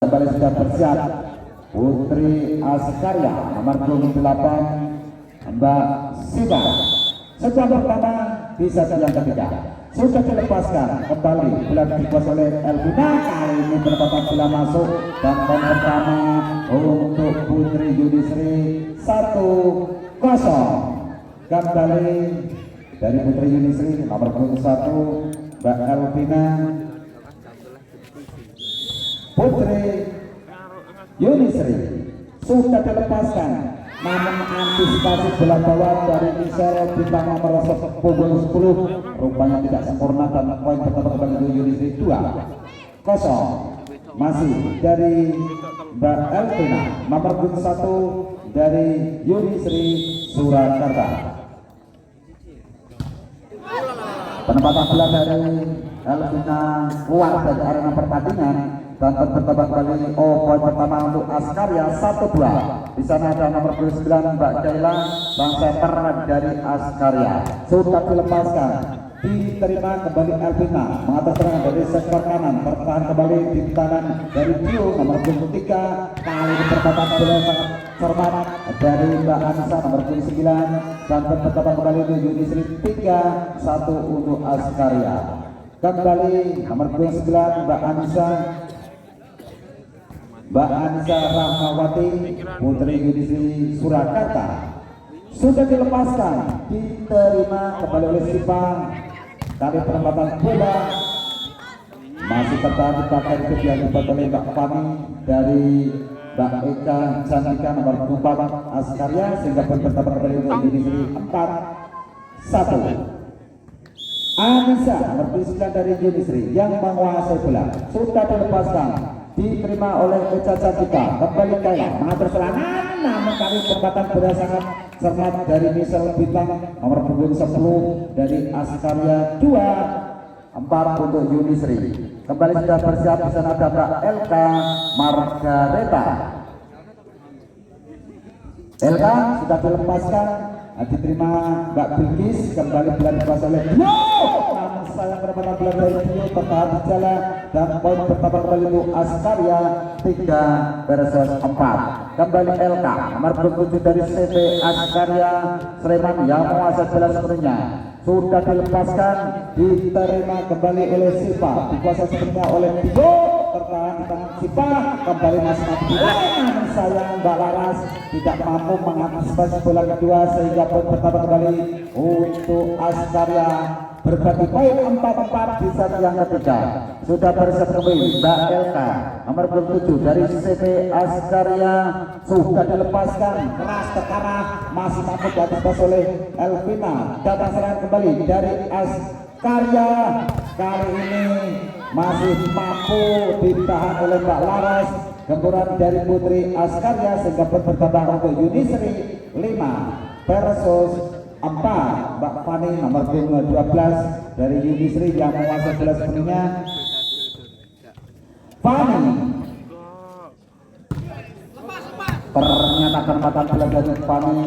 Kembali sudah bersiap Putri Askaria nomor 28 Mbak Sita. Sejam pertama di sesi yang ketiga sudah dilepaskan, kembali bulan dikuasai oleh Elvina, kali ini penempatan bola masuk dan poin pertama untuk Putri Yunisri 1-0. Kembali dari Putri Yunisri nomor 21 Mbak Elvina. Putri Yunisri sudah dilepaskan, namun antisipasi bola bawah dari Michelle bintang nomor 10 rupanya tidak sempurna dan poin pertama kembali Yunisri 2-0. Masih dari Mbak Elvina nomor 1 dari Yunisri Surakarta. Penempatan bola dari Elvina keluar dari arena pertandingan dan bertambah kembali poin pertama untuk Askaria 1-2. Di sana ada nomor 29 Mbak Kaila, sang center dari Askaria sudah dilepaskan, diterima kembali Elvina mengatas serangan dari sektor kanan, bertahan kembali di tangan dari Tio nomor 23, kali ini pertama bola sangat cermat dari Mbak Anissa nomor 29 dan bertambah kembali untuk Yunisri 3-1 untuk Askaria. Kembali nomor 29 Mbak Anissa Rahmawati Putri Yunisri Surakarta sudah dilepaskan, diterima kembali oleh Sipang. Kali penempatan bola masih tertahan dipakai itu yang dibuat oleh Mbak Fani dari Mbak Eka Cantika nomor 4 Askarya, sehingga pun pertama kembali untuk Indonesia 4-1. Anissa nomor 9 dari Indonesia yang menguasai bola sudah dilepaskan, diterima oleh Eka Cantika. Kembali Kayla mengatur serangan, namun kali penempatan bola sangat cermat dari Michelle Bintang nomor punggung 10 dari Askarya 2-4 untuk Yunisri. Kembali sudah bersiap di sana ada Mbak LK Margareta. LK sudah dilepaskan, diterima Mbak Bilkis. Kembali bola dikuasai oleh Dio, namun sayang penempatan bola dari Dio tertahan di jalan dan poin pertama kembali untuk Askarya 3-4. Kembali LK nomor 27 dari CV Askarya Sleman yang menguasai bola sepenuhnya sudah dilepaskan, diterima kembali oleh Sipa, dikuasai sepenuhnya oleh Dio, tertahan di tangan Sipa. Kembali masih mati, namun sayang Mbak Laras tidak mampu mengantisipasi bola kedua, sehingga poin pertama kembali untuk Askarya. Berbagi poin 4-4 di set yang ketiga. Sudah bersiap kembali Mbak LK nomor 27 dari CV Askarya sudah dilepaskan, keras ke arah, masih mampu diantisipasi oleh Elvina. Datang serangan kembali dari Askarya, kali ini masih mampu ditahan oleh Mbak Laras. Gempuran dari Putri Askarya, sehingga bertambah untuk Yunisri 5 versus 4. Mbak Fani nomor 12 dari Yunisri yang menguasai bola sepenuhnya. Fani ternyata penempatan bola dari Fani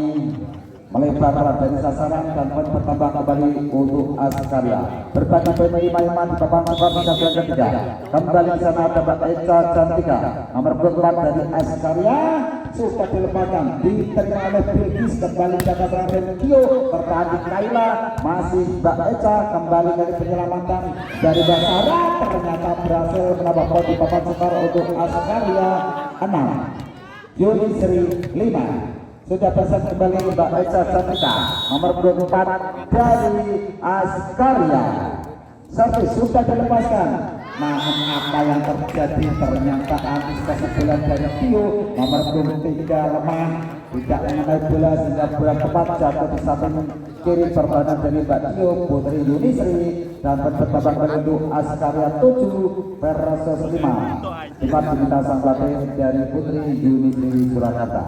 melebar dari sasaran dan poin bertambah kembali untuk Askarya. Berbagi poin 5-5 di papan skor di set yang ketiga. Kembali di sana ada Mbak Eka Cantika nomor 4 dari Askarya sudah dilepaskan, diterima oleh Bilkis. Kembali jaga serangan Dio, tertahan di Kayla, masih Mbak Eka. Kembali dari penyelamatan dari Basara, ternyata berhasil menambah poin di papan skor untuk Askarya 6 Yunisri 5. Sudah bersiap kembali Mbak Eka Cantika nomor 24 dari Askarya. Servis sudah dilepaskan, namun apa yang terjadi, ternyata antisipasi bola dari Tio nomor 23 lemah, tidak mengenai bola sehingga bola tepat jatuh di samping kiri pertahanan dari Mbak Tio Putri Yunisri, dan bertambah kembali untuk Askarya 7 versus 5. Cepat diminta sang pelatih dari Putri Yunisri Surakarta.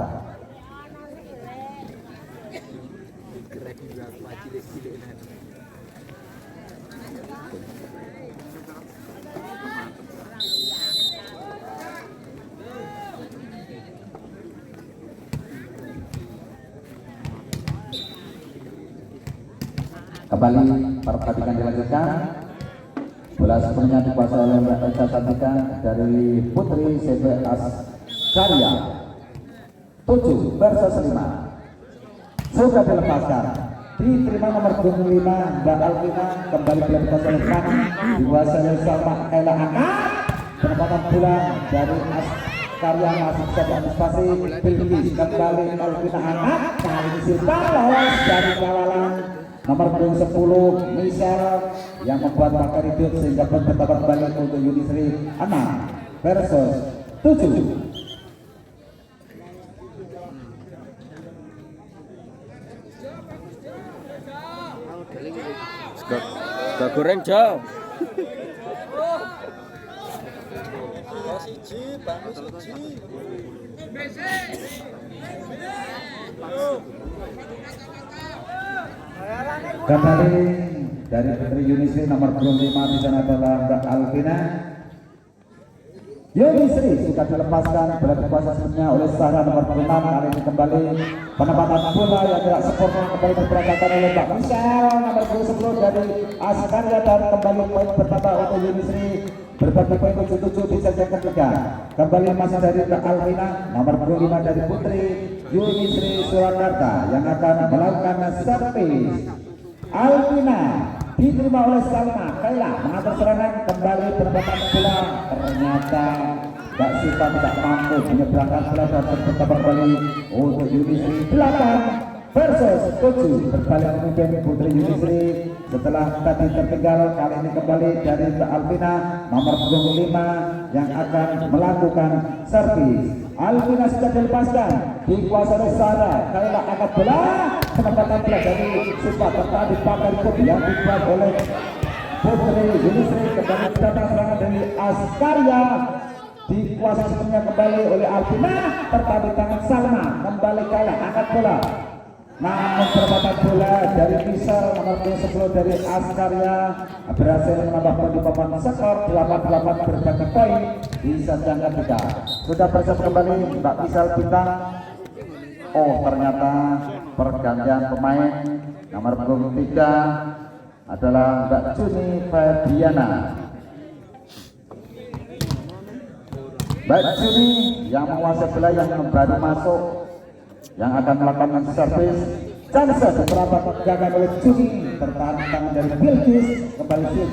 Kembali pertandingan dilanjutkan. Bola sepenuhnya dikuasai oleh Mbak Eka Cantika dari Putri CV Askarya 7 versus 5. Sudah dilepaskan, diterima nomor 25 Mbak Alvina. Kembali bola dikuasai oleh Fani, dikuasai oleh Salma Kayla angkat. Penempatan bola dari Askarya masih bisa diantisipasi Bilkis. Kembali Alvina angkat, kali ini Silva lolos dari kawalan nomor 10 Michelle yang membuat pakai hidup, sehingga pun bertambah kembali untuk Yunisri 6 versus 7. Gak goreng jauh. Kembali dari Putri Yunisri nomor 25 di sana adalah Mbak Alvina. Yunisri sudah dilepaskan, bola dikuasai sepenuhnya oleh Sarah nomor 26. Kali ini kembali penempatan bola yang tidak sempurna, kembali diperagakan oleh Mbak Michelle nomor 10 dari Askarya, dan kembali poin pertama untuk Yunisri. Berbagi poin 77 di set yang ketiga. Kembali masih dari Mbak Alvina nomor 25 dari Putri Yunisri Surakarta yang akan melakukan servis. Alvina diterima oleh Salma Kayla mengatur serangan. Kembali penempatan bola, ternyata Mbak Sipa tidak mampu menyeberangkan bola dan bertambah kembali untuk Yunisri 8 versus 7 berbalik memimpin Putri Yudhistri setelah tadi tertinggal. Kali ini kembali dari Mbak Alvina nomor punggung 5 yang akan melakukan servis. Alvina sudah dilepaskan, dikuasai oleh Sarah. Kalilah angkat bola, penempatan bola dari Supa tertahan dipakai pun yang dibuat oleh Putri Yudhistri. Kembali datang serangan dari Askarya, dikuasai sepenuhnya kembali oleh Alvina, tertahan di tangan Salma. Kembali kalah angkat bola, namun perempatan bola dari Misal nomor 10 dari Askarya berhasil menambah poin di papan skor 88 berbagi poin bisa jangka kita. Sudah bersiap kembali Mbak Misal Bintang. Oh, ternyata pergantian pemain nomor 3 adalah Mbak Juni Fabiana. Mbak Juni yang menguasai bola yang baru masuk, yang akan melakukan servis. Chance beberapa gagal oleh Juni, tertahan tangan dari Bilkis. Kembali shoot,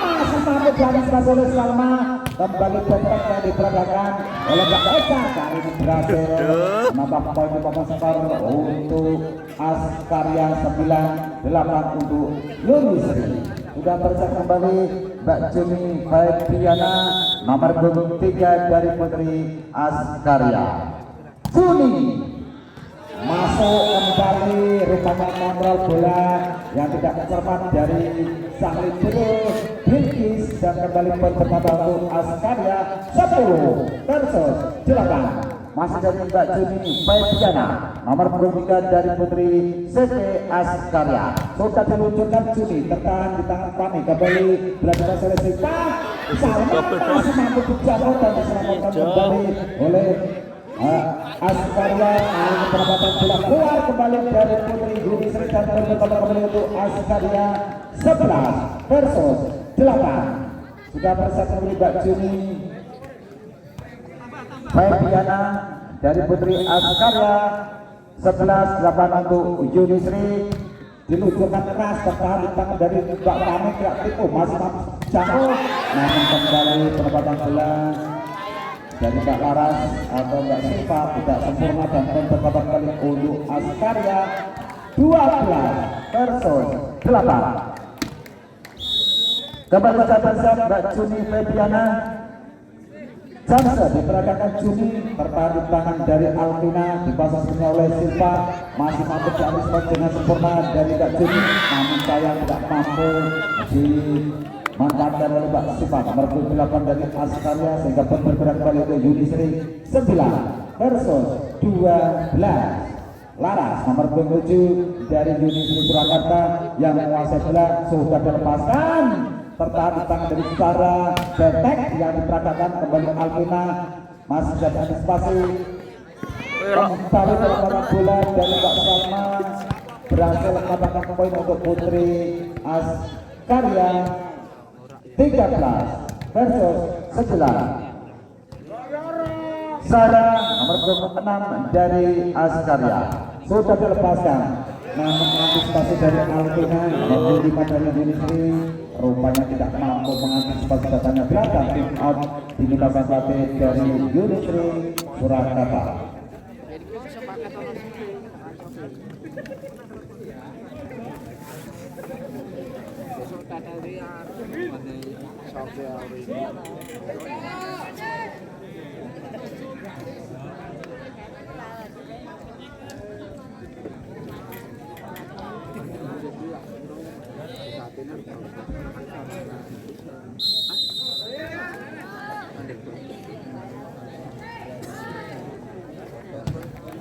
masih mampu diantisipasi oleh Salma. Kembali bentak yang diperagakan oleh Mbak Eka. Kali ini berhasil menambah poin di papan skor untuk Askarya 9-8 untuk Yudhistri. Sudah bersiap kembali Mbak Juni Fabiana nomor 3 dari Putri Askarya. Juni masuk kembali, rupanya kontrol bola yang tidak cermat dari sang libero Bilkis, dan kembali poin pertama untuk Askarya 10 versus 8. Masih dari Mbak Juni Fabiana nomor 3 dari Putri CV Askarya. Sudah diluncurkan Juni, tertahan di tangan Fani. Kembali belajar seleksi Salma masih mampu dijatuh dan diselamatkan kembali oleh Askarya. Penempatan bola keluar kembali dari Putri Yudhistri dan berkembang kembali untuk Askarya 11 versus 8. Sudah bersiap kembali Mbak Juni Fabiana dari Putri Askarya 11-8 untuk Yudhistri. Diluncurkan keras, tertahan di tangan dari Mbak Fani. Tidak tipu, masih jatuh, namun kembali penempatan bola dari Mbak Laras atau Mbak Siva tidak sempurna dan penempatan kali untuk Askarya 12 versus 8. Kembali kita bersiap Mbak Juni Fabiana. Chance diperagakan Juni, tertahan di tangan dari Alvina, dipasangnya oleh Silva. Masih mampu diantisipasi dengan sempurna dari Mbak Juni, namun sayang tidak mampu dimanfaatkan oleh Mbak Silva. Nomor 8 dari Askarya, sehingga bergerak kembali ke Yudhistri 9 versus 12. Laras nomor 7 dari Yudhistri Surakarta yang menguasai bola sudah dilepaskan, tertahan di tangan dari Sarah. Detek yang diperagakan kembali Alvina, masih jadi antisipasi. Kembali penempatan bola dari Mbak Salma, berhasil mendapatkan poin untuk Putri Askarya 13 versus 11. Sarah nomor 26 dari Askarya sudah dilepaskan, namun antisipasi dari Alvina nomor 5 dari Yudhistri rupanya tidak mampu mengantisipasi datangnya belakang. Tim out diminta pelatih dari Yudhistri Surakarta.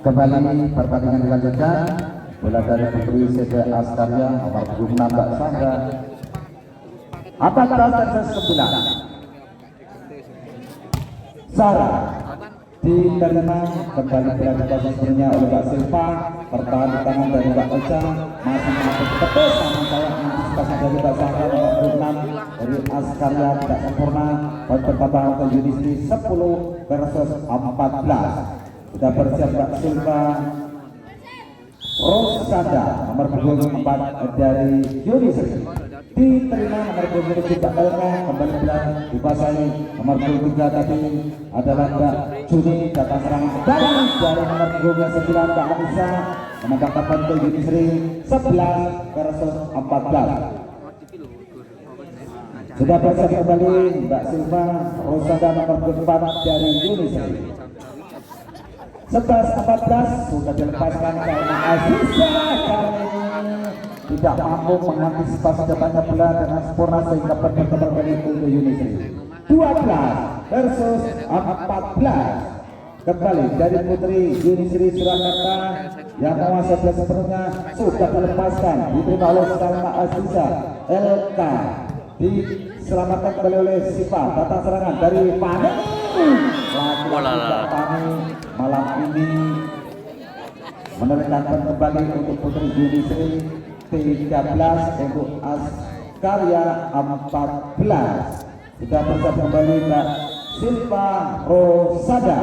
Kembali pertandingan dilanjutkan. Bola dari Putri CV Askarya nomor 26 Mbak Sandra 14 versus 9. Sarah diterima kembali berada di posisinya oleh Mbak Silva, tertahan di tangan dari Mbak Eca, masih mampu tepis, namun saya antisipasi dari Mbak Sandra nomor 26 dari Askarya tidak sempurna. Poin bertambah untuk Yudhistri 10 versus 14. Sudah bersiap Mbak Silva Rosada nomor 24 dari Yudhistri. diterima nomor 23 Mbak Elka, kembali belah dikuasai nomor 23 tadi adalah Mbak Juni, datang serangan kembali dari nomor 29 Mbak Anissa, menangkap pantai Yunisri 11 versus 14. Sudah bersiap kembali Mbak Silva Rosada nomor 4 dari Yunisri 11-14 sudah dilepaskan karena Aziza kali ini tidak mampu mengantisipasi datangnya bola dengan sempurna sehingga berkembang kembali untuk Yunisri 12 versus 14. Kembali dari Putri Yunisri Surakarta yang menguasai bola sepenuhnya sudah dilepaskan, diterima oleh Salma Aziza LK, diselamatkan kembali oleh Sipa, datang serangan dari Pani. Pani malam ini menekankan kembali untuk Putri Yunisri 13 untuk Askarya 14. Sudah bersiap kembali Mbak Silva Rosada,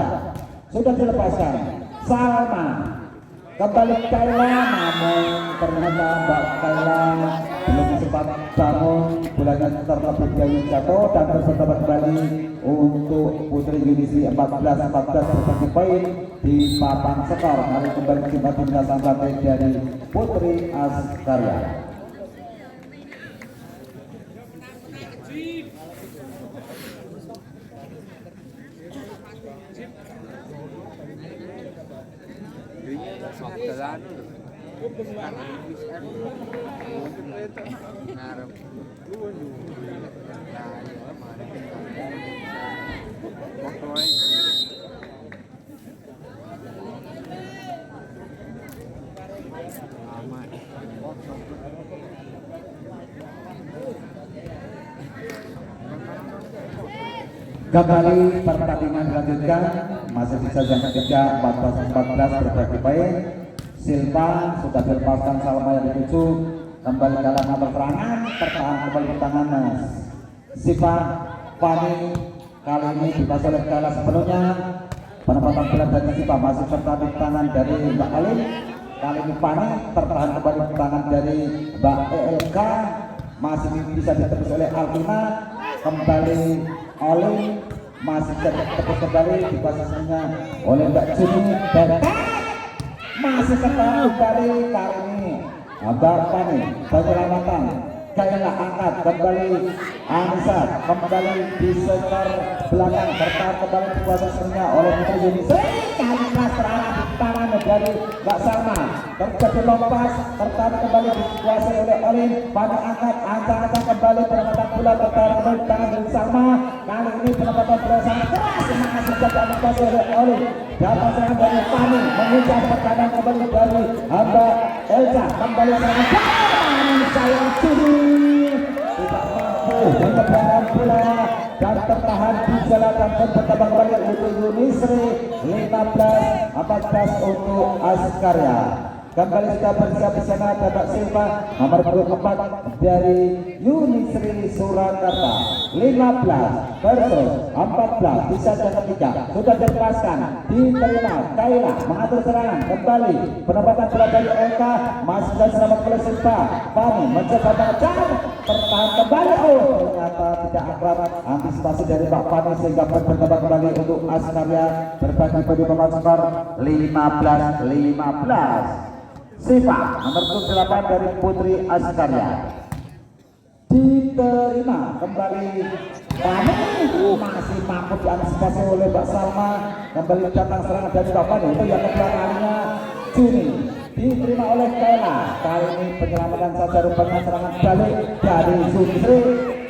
sudah dilepaskan Salma, kembali Kaila, namun ternyata Mbak Kaila belum sempat bangun, bolanya terlebih dahulu jatuh dan bersahabat kembali untuk Putri Yunisri 14-14 berbagi poin di papan skor. Mari kembali kita penjelasan lantai dari Putri Askarya. Kembali pertandingan dilanjutkan, masih bisa jam ketiga 14-14 berbagi poin. Silva sudah dilepaskan, Salma yang dituju kembali dalam nomor serangan, tertahan kembali pertahanan Siva Pani, kali ini dibahas oleh Kala sepenuhnya. Penempatan bola dari Siva masih serta di tangan dari Mbak Alim, kali ini Pani tertahan kembali pertahanan dari Mbak ELK, masih bisa ditebus oleh Alvina, kembali Alim masih tertebus kembali di posisinya oleh Mbak Juni, masih tertahan kembali kali ini Mbak Pani, penyelamatan Kaila angkat kembali Anissa, kembali di sektor belakang, bertahan kembali di posisinya oleh Putri Yunisri, kali serangan di tangan dari Mbak Salma, terjadi lompas, tertahan kembali dikuasai oleh Olin, Pani angkat, ancang-ancang kembali penempatan bola, bertahan kembali di tangan dari Salma, kali ini penempatan bola sangat keras, masih juga dikuasai oleh Olin, dapat serangan dari Pani, mengejar pertahanan kembali dari Mbak Elsa, kembali serangan sayang Juni tidak mampu menyebarkan bola dan tertahan di jalan dan bertambah kembali untuk Yunisri 15-14 untuk Askarya. Kembali kita bersiap di sana ada Mbak Silva nomor 24 dari Yunisri Surakarta 15 versus 14 di set yang ketiga sudah dilepaskan, diterima Kaila mengatur serangan kembali, penempatan bola dari LK masih bisa selamat oleh Silva. Pani mencoba mengejar, tertahan kembali, ternyata tidak akrab antisipasi dari Mbak Pani sehingga bertambah kembali untuk Askarya berbagi pada papan skor 15-15. Siva nomor 28 dari Putri Askarya diterima kembali Pani, masih mampu diantisipasi oleh Mbak Salma, kembali datang serangan dari Mbak Pani itu yang kedua kalinya. Juni diterima oleh Kaila, kali ini penyelamatan saja rupanya serangan balik dari Yunisri.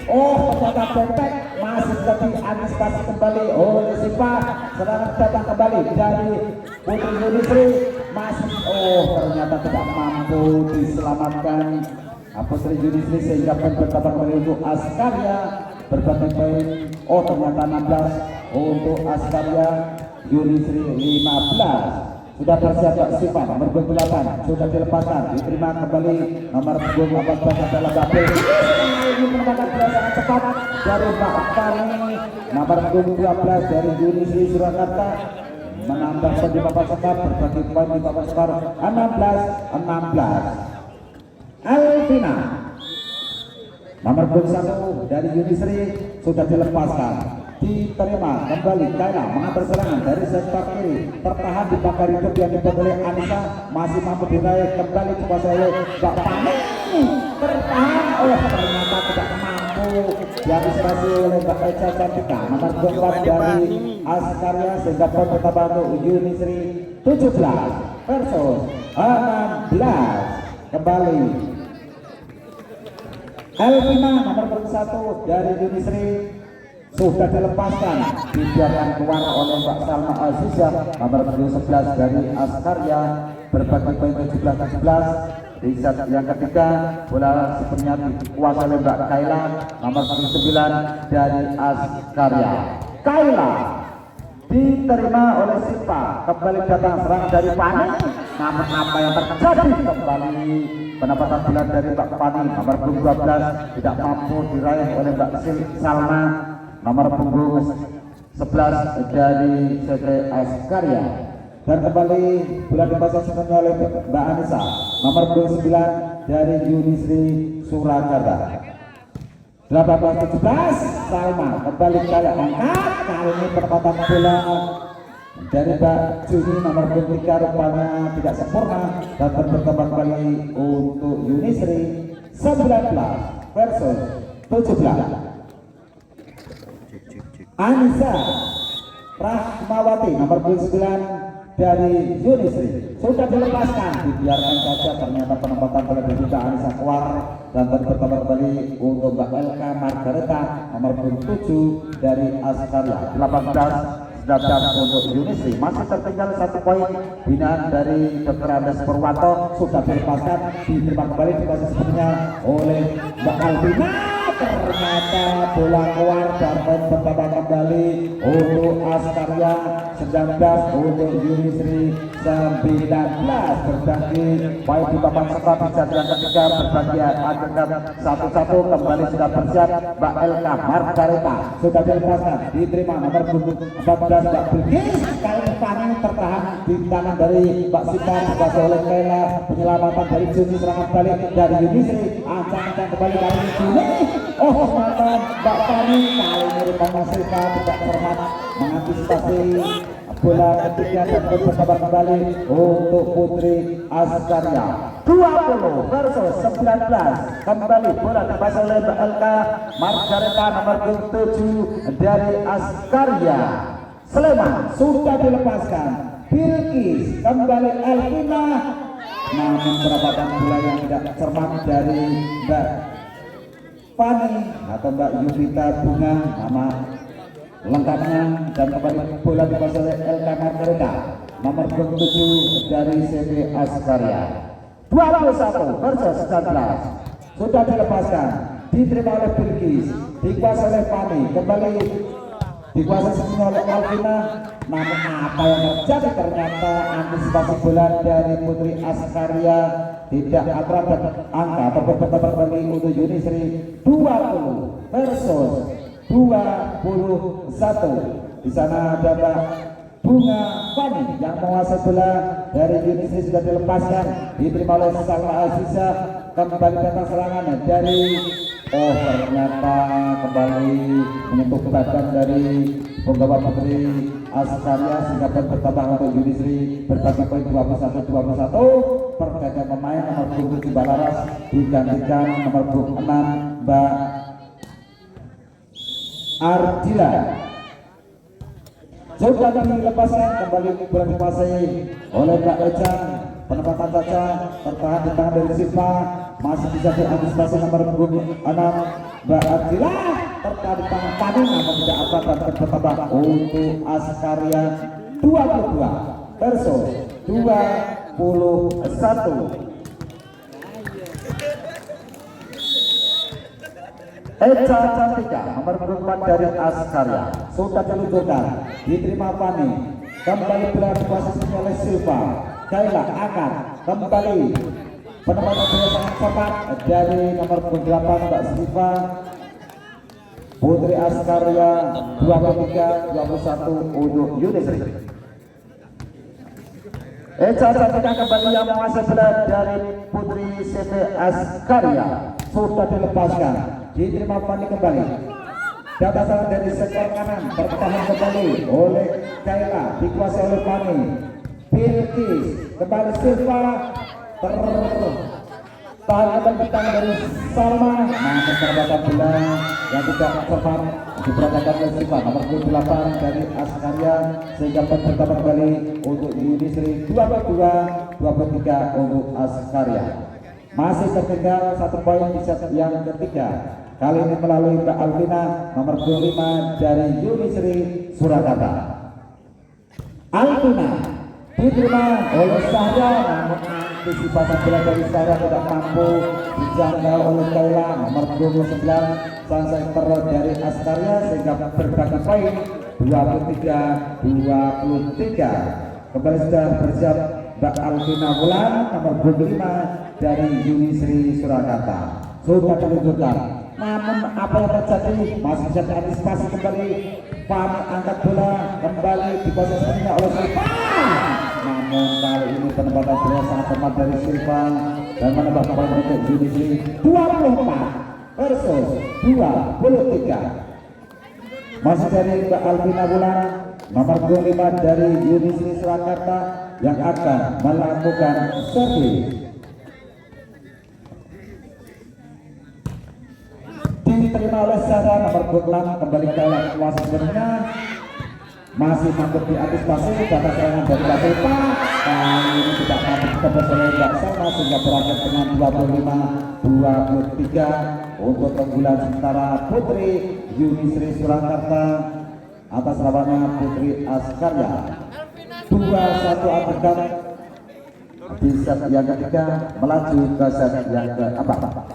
Ternyata bentek masih bisa diantisipasi kembali oleh Siva, serangan datang kembali dari Putri Yunisri, masih ternyata tidak mampu diselamatkan Putri Yunisri sehingga bertambah kembali untuk Askarya berbagi poin. Ternyata 16 untuk Askarya, Yunisri 15. Sudah bersiap Mbak Siva nomor 28 sudah dilepaskan, diterima kembali nomor 14 adalah Mbak P. Ini menempatkan bola sangat cepat dari Mbak Pani, nomor 12 dari Yunisri Surakarta menambah di papan skor berbagi poin di papan skor 16-16. Alvina Nomor 21 dari Yunisri sudah dilepaskan. Diterima kembali Kaila mengatur serangan dari sektor kiri, tertahan di bakar hidup yang dibuat oleh Anissa, masih mampu diraih kembali dikuasai oleh Mbak Pani, tertahan ternyata tidak mampu diantisipasi oleh Mbak Eca Cantika. Nomor 24 dari Askarya sehingga poin bertambah untuk Yunisri 17 versus 16. Kembali Elvina nomor 1 dari Yunisri sudah dilepaskan, dibiarkan keluar oleh Mbak Salma Azizah. Nomor 11 dari Askarya berbagi poin 17-17. Di set yang ketiga bola sepenuhnya dikuasai oleh Mbak Kaila. Nomor 9 dari Askarya. Kaila diterima oleh Sipa, kembali datang serangan dari Pani. Namun apa yang terjadi, kembali penempatan bola dari Mbak Pani. Nomor 12 tidak mampu diraih oleh Mbak Salma. Nomor punggung 11 dari CT Askarya. Dan kembali bola dipasang sepenuhnya oleh Mbak Anissa. Nomor 29 dari Yunisri Surakarta. 18-17 Salma kembali kali angkat, kali ini penempatan bola dari Mbak Juni nomor 23 rupanya tidak sempurna dan berkembang kembali untuk Yunisri 19 versus 17. Anissa Rahmawati nomor 29 dari Yunisri sudah dilepaskan, dibiarkan saja, ternyata penempatan bola dari Mbak Anissa keluar dan berkembang kembali untuk Mbak Elka Margareta nomor 7 dari Askarya. 18-19 untuk Yunisri, masih tertinggal 1 poin. Binaan dari Dr. Andes Purwanto sudah dilepaskan, diterima kembali dikasih sepenuhnya oleh Mbak Alvina. Ternyata bola keluar dan bertambah kembali untuk Askarya 19 untuk Yunisri 19 berbagi poin di papan serta di set yang ketiga berbagi agregat 1-1. Kembali sudah bersiap Mbak Elka Margareta sudah dilepaskan, diterima nomor 14 Mbak Bilkis. Kali ini Pani tertahan di tangan dari Mbak Sita, dikuasai oleh Kaila. Penyelamatan dari Juni, serangan balik dari Yunisri, ancang-ancang kembali kali ini Juni. Mantan Mbak Pani kali ini rupanya Sita tidak cermat mengantisipasi bola ketiga dan bersabar kembali untuk Putri Askarya. 20 versus 19. Kembali bola dipasang oleh Mbak Elka Margareta nomor 7 dari Askarya. Sleman sudah dilepaskan. Bilkis kembali Elvina, namun pendapatan bola yang tidak cermat dari Mbak Pani atau Mbak Yuvita Bunga nama lengkapnya, dan kembali bola dipasang oleh Elka Margareta nomor 27 dari CV Askarya. 21 versus 19 sudah dilepaskan, diterima oleh Bilkis, dikuasai oleh Pani, kembali dikuasai sepenuhnya oleh Alvina. Namun apa yang terjadi, ternyata antisipasi bola dari Putri Askarya tidak akurat dan angka atau berbeda untuk Yunisri. 20 versus 21. Di sana ada Mbak Bunga Fani yang menguasai bola dari Yunisri sudah dilepaskan, diterima oleh Salma Azizah. Kembali datang serangan dari ternyata kembali menyentuh badan dari penggawa Putri Askarya sehingga bertambah untuk Yunisri berbagi poin 21-21. Pergantian pemain nomor 27 Mbak Laras digantikan nomor 6 Mbak Ardila. Sudah dilepaskan, kembali bola dikuasai oleh Mbak Eca. Penempatan saja tertahan di tangan dari Siva, masih bisa diantisipasi nomor 6 Mbak Ardila. Tertahan di tangan Pani namun tidak apa dan bertambah untuk Askarya. 22 versus 21. Eca Cantika nomor 4 dari Askarya sudah diluncurkan, diterima Pani, kembali bola dikuasai oleh Silva. Kaila akan kembali penempatan bola sangat cepat dari nomor 8 Mbak Silva. Putri Askarya 23-21 untuk Yunisri. Eca Cantika kembali yang menguasai bola dari Putri CV Askarya sudah dilepaskan, diterima Fani kembali. Data salah dari sektor kanan bertahan kembali oleh Kaila, dikuasai oleh Fani. Bilkis kembali Silva tahan kita dari Salma, namun terdapat bola yang tidak tepat diberangkatkan oleh Silva nomor 28 dari Askaria, sehingga pertama kembali untuk Yudisri 22-23 untuk Askaria. Masih tertinggal 1 poin di set yang ketiga, kali ini melalui Mbak Alvina nomor 25 dari Yudisri Surakarta. Alvina diterima oleh Sahra, namun antisipasi bola dari Sahra tidak mampu dijangkau oleh Kaila nomor 29 sang center dari Askaria, sehingga berbagi poin 23-23. Kembali sudah bersiap Mbak Alvina Wulan nomor 25 dari Yunisri Surakarta. Sudah diluncurkan, namun apa yang terjadi masih bisa diantisipasi kembali. Fani angkat bola kembali di posisinya oleh Silva, namun kali ini penempatan bola sangat tepat dari Silva dan menambah poin untuk Yunisri 24 versus 23. Masih dari Mbak Alvina Wulan nomor 25 dari Yunisri Surakarta yang akan melakukan servis. Diterima oleh Sarah nomor 26, kembali ke kuasa sebenarnya masih mampu diantisipasi data serangan dari Bapak. Kali ini tidak mampu ditebas oleh Mbak Salma, sehingga berakhir dengan 25-23 untuk keunggulan sementara Putri Yunisri Surakarta atas lawannya Putri Askaria. 2-1 adegan di set yang ketiga, melaju ke set yang keempat.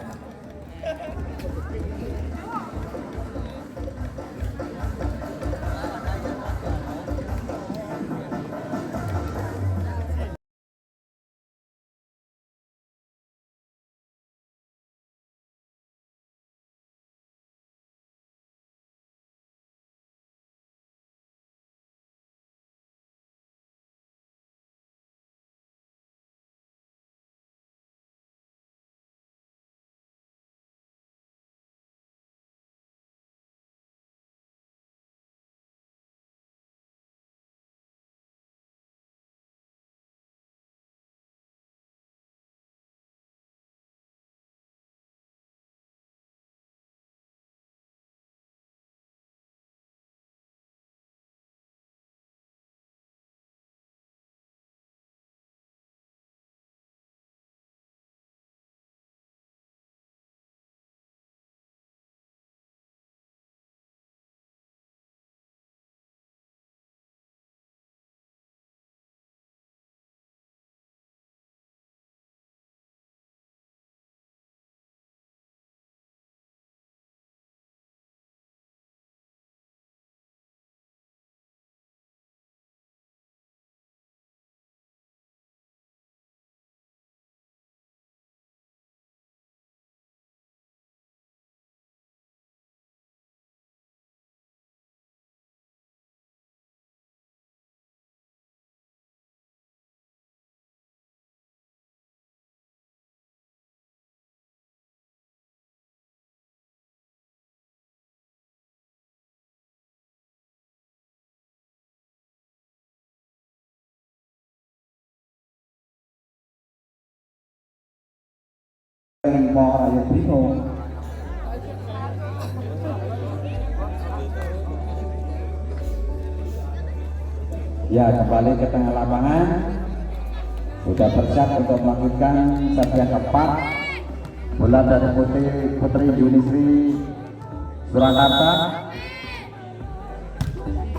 Mau ayo bingung. Ya, kembali ke tengah lapangan, sudah bersiap untuk melakukan set yang keempat. Bola dari Putri Yunisri Surakarta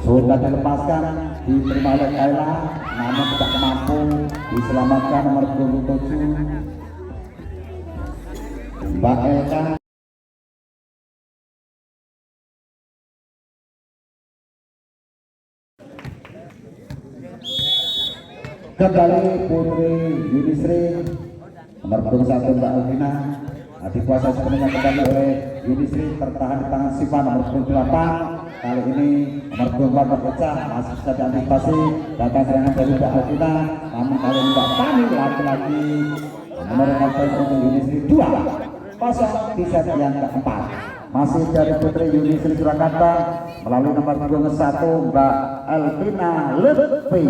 sudah dilepaskan, diterima oleh Kaila, namun tidak mampu diselamatkan nomor 27 Mbak Eka. Kembali Putri Yunisri nomor 21 Mbak Alvina, dikuasai sepenuhnya kembali oleh Yunisri, tertahan di tangan Siva nomor 28. Kali ini nomor 24 berpecah, masih bisa diantisipasi datang serangan dari Mbak Alvina, namun kali ini Mbak Fani lagi-lagi menurunkan poin untuk Yunisri 2. kosong di set yang keempat. Masih dari Putri Yuni Sri Surakarta melalui nomor punggung 1 Mbak Elvina Lutfi.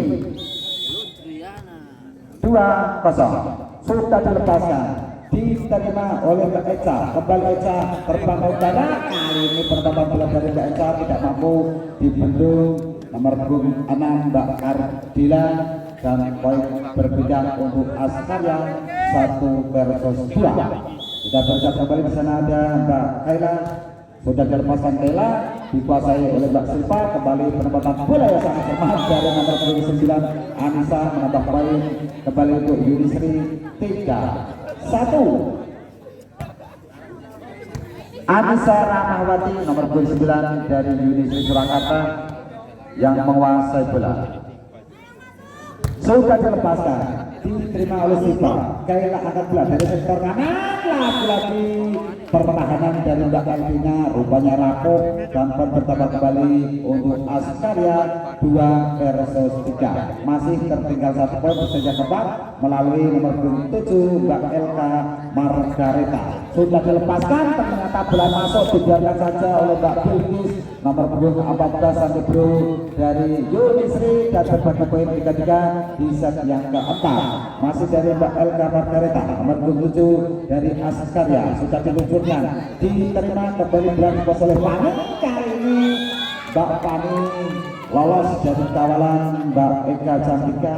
2-0 sudah dilepaskan, diterima oleh Mbak Eca. Kembali Eca terbang ke udara. Kali ini pertama bola dari Mbak Eca tidak mampu dibendung nomor punggung 6 Mbak Ardila, dan poin berbeda untuk Askarya 1 versus 2. Kita bersiap kembali. Di sana ada Mbak Kaila, sudah dilepaskan Kaila, dikuasai oleh Mbak Silva. Kembali penempatan bola yang sangat cermat dari nomor 9 Anissa, menambah poin kembali untuk Yunisri 3-1. Anissa Ramahwati nomor 29 dari Yunisri Surakarta yang menguasai bola. Sudah dilepaskan, diterima oleh Silva. Kaila angkat bola dari sektor kanan, lagi-lagi pertahanan dari Mbak Elvina rupanya rapuh, dan bertambah kembali untuk Askarya 2 versus 3. Masih tertinggal 1 poin sejak keempat melalui nomor 7 Mbak Elka Margareta. Sudah dilepaskan, ternyata bola masuk, dibiarkan saja oleh Mbak Bilkis nomor 14 Santi Bro dari Yunisri, dan berbagi poin 3-3 di set yang keempat. Masih dari Mbak Elka Margareta nomor 7 dari Askarya, sudah diluncurkan, diterima kembali berani oleh Pani. Kali ini Mbak Pani lolos dari kawalan Mbak Eka Cantika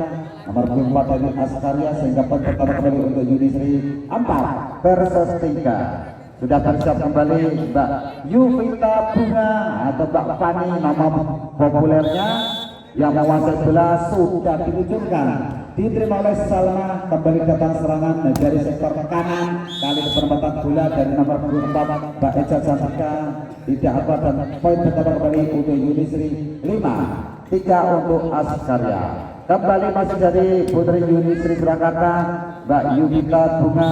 nomor 4 dari Askarya, sehingga poin pertama kembali untuk Yunisri 4 versus 3. Sudah bersiap kembali Mbak Yuvita Bunga atau Mbak Pani, nama populernya, yang menguasai bola. Sudah diluncurkan, diterima oleh Salma. Kembali datang serangan dari sektor kanan, kali penempatan bola dari nomor 4 Mbak Eca Cantika tidak apa, dan poin pertama kembali untuk Yunisri 5-3 untuk Askarya. Kembali masih dari Putri Yunisri Surakarta Mbak Yuvita Bunga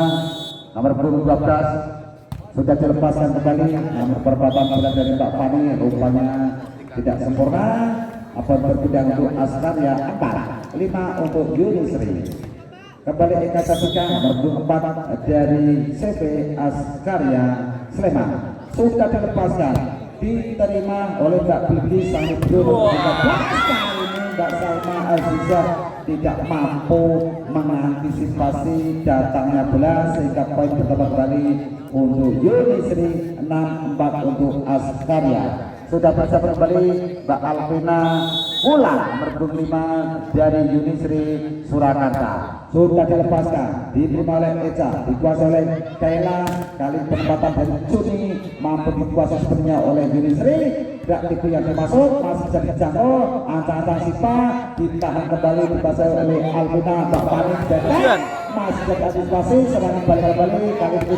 nomor 12 sudah dilepaskan kembali, namun perempatan bola dari Mbak Pani rupanya tidak sempurna. Apa berbeda untuk Askarya 4-5 untuk Yunisri. Kembali Eka Cantika nomor 4 dari CV Askarya Sleman sudah dilepaskan, diterima oleh Mbak Bilkis Santi Bro. Kali ini Mbak Salma Azizah tidak mampu mengantisipasi datangnya bola, sehingga poin pertama kembali untuk Yunisri 6-4 untuk Askarya. Sudah bersiap kembali Mbak Alvina Wulan nomor 5 dari Yunisri Surakarta. Sudah dilepaskan, diterima oleh Eca, dikuasai oleh Kaila. Kali penempatan dari Juni mampu dikuasai sepenuhnya oleh Yunisri. Tidak tipu yang dimasuk, masih jadi jangkau, ancang-ancang Sipa ditahan kembali, dikuasai oleh Alvina. Mbak Pani dan masih jadi antisipasi, serangan balik kembali. Kali ini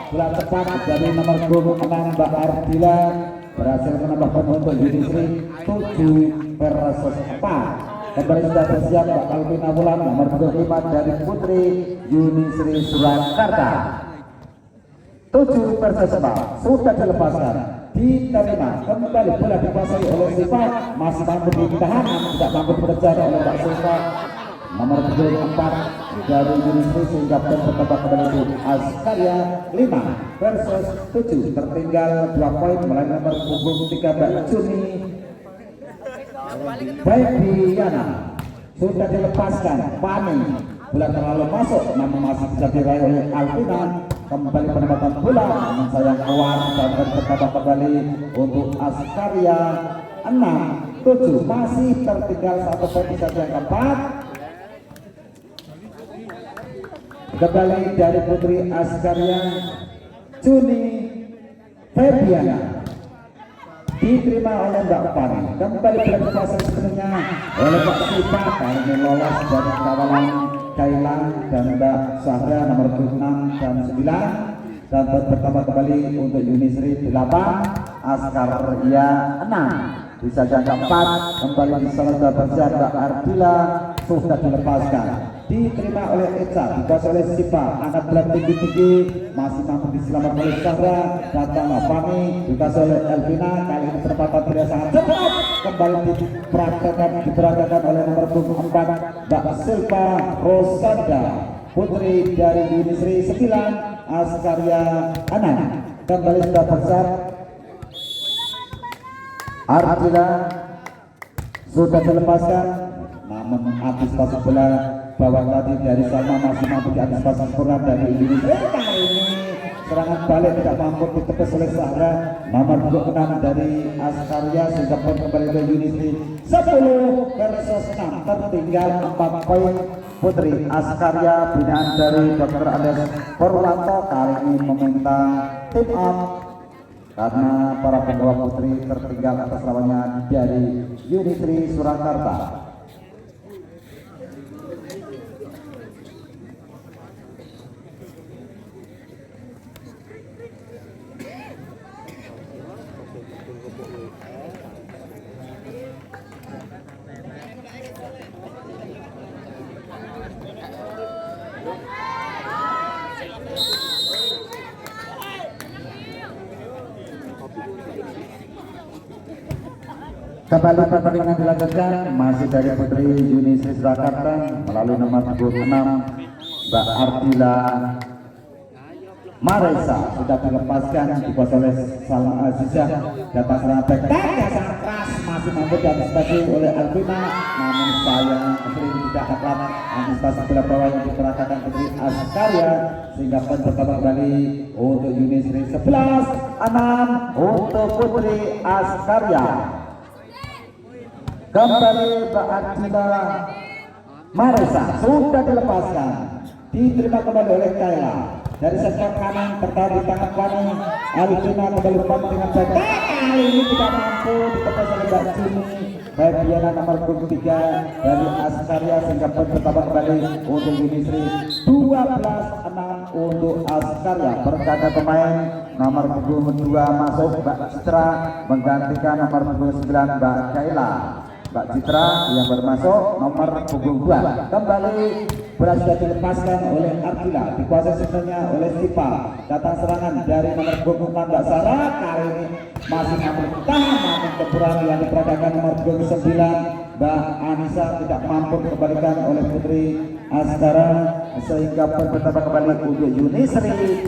bola tepat dari nomor 6 Mbak Ardila berhasil menambah poin untuk Yunisri 7 versus 4. Kembali sudah bersiap Mbak Alvina Wulan nomor 25 dari Putri Yunisri Surakarta 7 versus 4. Sudah dilepaskan, diterima kembali bola dikuasai oleh Silva, masih mampu ditahan, tidak mampu berkejar oleh Mbak Silva nomor 4 dari Yunisri, sehingga poin bertambah kembali untuk Askarya 5 versus 7. Tertinggal 2 poin melalui nomor punggung 3 Mbak Juni. Baik Diana sudah dilepaskan, Pani bola terlalu masuk, namun masih bisa diraih oleh Alvina. Kembali penempatan bola, namun sayang keluar, dan bertambah kembali untuk Askarya 6-7. Masih tertinggal 1 poin di set yang keempat. Kembali dari Putri Askarya Juni Febiana, diterima oleh Mbak Pani. Kembali berkuasa sepenuhnya oleh Mbak Sipa. Kali ini lolos dari kawalan Kailan dan Mbak Sahra nomor 6 dan 9, dan bertambah kembali untuk Yunisri 8, Askarya 6 di saja keempat. Kembali di sana sudah bersiap Mbak Ardila, sudah dilepaskan, diterima oleh Eca, dikuasai oleh Sipa, angkat bola tinggi-tinggi, masih mampu diselamatkan oleh Sahra. Datang Pani, dikuasai oleh Elvina. Kali ini penempatan bola sangat cepat, kembali diperagakan oleh nomor 4 Mbak Silva Rosanda, Putri dari Yunisri 9 Askarya Anand. Kembali sudah bersat Ardila sudah dilepaskan, namun antisipasi bola bawah tadi dari Salma masih mampu diantisipasi sempurna dari Indonesia. Kali ini serangan balik tidak mampu ditepis oleh Sahra. Nomor 26 dari Askarya sehingga poin kembali ke Yunisi 10 versus 6, tertinggal 4 poin. Putri Askarya binaan dari Dr. Andes Purwanto kali ini meminta tim up karena para pembawa putri tertinggal atas lawannya dari Unitri Surakarta. Kembali pertandingan dilanjutkan masih dari Putri Yunisi Surakarta melalui nomor 26 Mbak Ardila Maresa sudah dilepaskan dikuasai oleh Salma Azizah. Datang serangan back yang sangat keras masih mampu diantisipasi oleh Alvina, namun sayang sering tidak dapat antisipasi bola bawah yang diperagakan Putri Askarya sehingga poin pertama kembali untuk Yunisi 11-6 untuk Putri Askarya. Kembali Mbak Ardila Maresa sudah dilepaskan, diterima kembali oleh Kayla dari sektor kanan, tertahan di tangan kanan. Alvina kembali umpan dengan baik, kali ini tidak mampu ditepis oleh Mbak Juni. Bagian nomor 23 dari Askarya sehingga poin pertama kembali untuk Yunisi 12-6 untuk Askarya. Berkata pemain nomor 22 masuk Mbak Citra menggantikan nomor 29 Mbak Kayla. Mbak Citra yang bermasuk nomor punggung 2. Kembali berhasil dilepaskan oleh Ardila, dikuasai sebenarnya oleh Sipa. Datang serangan dari nomor punggung 6 Mbak Sarah, kali ini masih mampu tahan, namun kekurangan yang diperagakan nomor punggung 9 Mbak Anissa tidak mampu dikembalikan oleh Putri Askara sehingga poin pertama kembali untuk Yunisri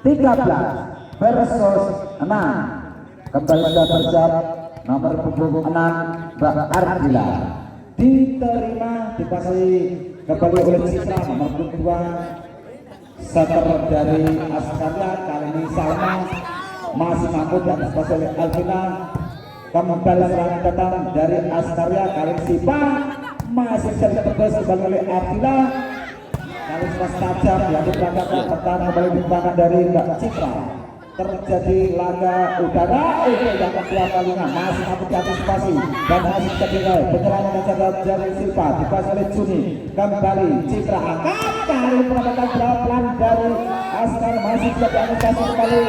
13 versus 6. Kembali sudah bersiap nomor punggung 6 Mbak Ardila, diterima dikuasai kembali oleh Citra nomor 2 setter dari Askarya. Kali ini Salma masih mampu diantisipasi oleh Alvina. Kembali serangan datang dari Askarya, kali ini Sipa masih bisa ditebas kembali oleh Ardila. Kali ini tajam yang diperagakan pertahanan kembali diperagakan dari Mbak Citra. Terjadi laga udara untuk yang kedua kalinya, masih mampu diantisipasi dan masih terjadi penyerangan yang sangat dari Silva dikuasai oleh Juni. Kembali Citra angkat, kali perawatan pelan dari Askar masih bisa diantisipasi kembali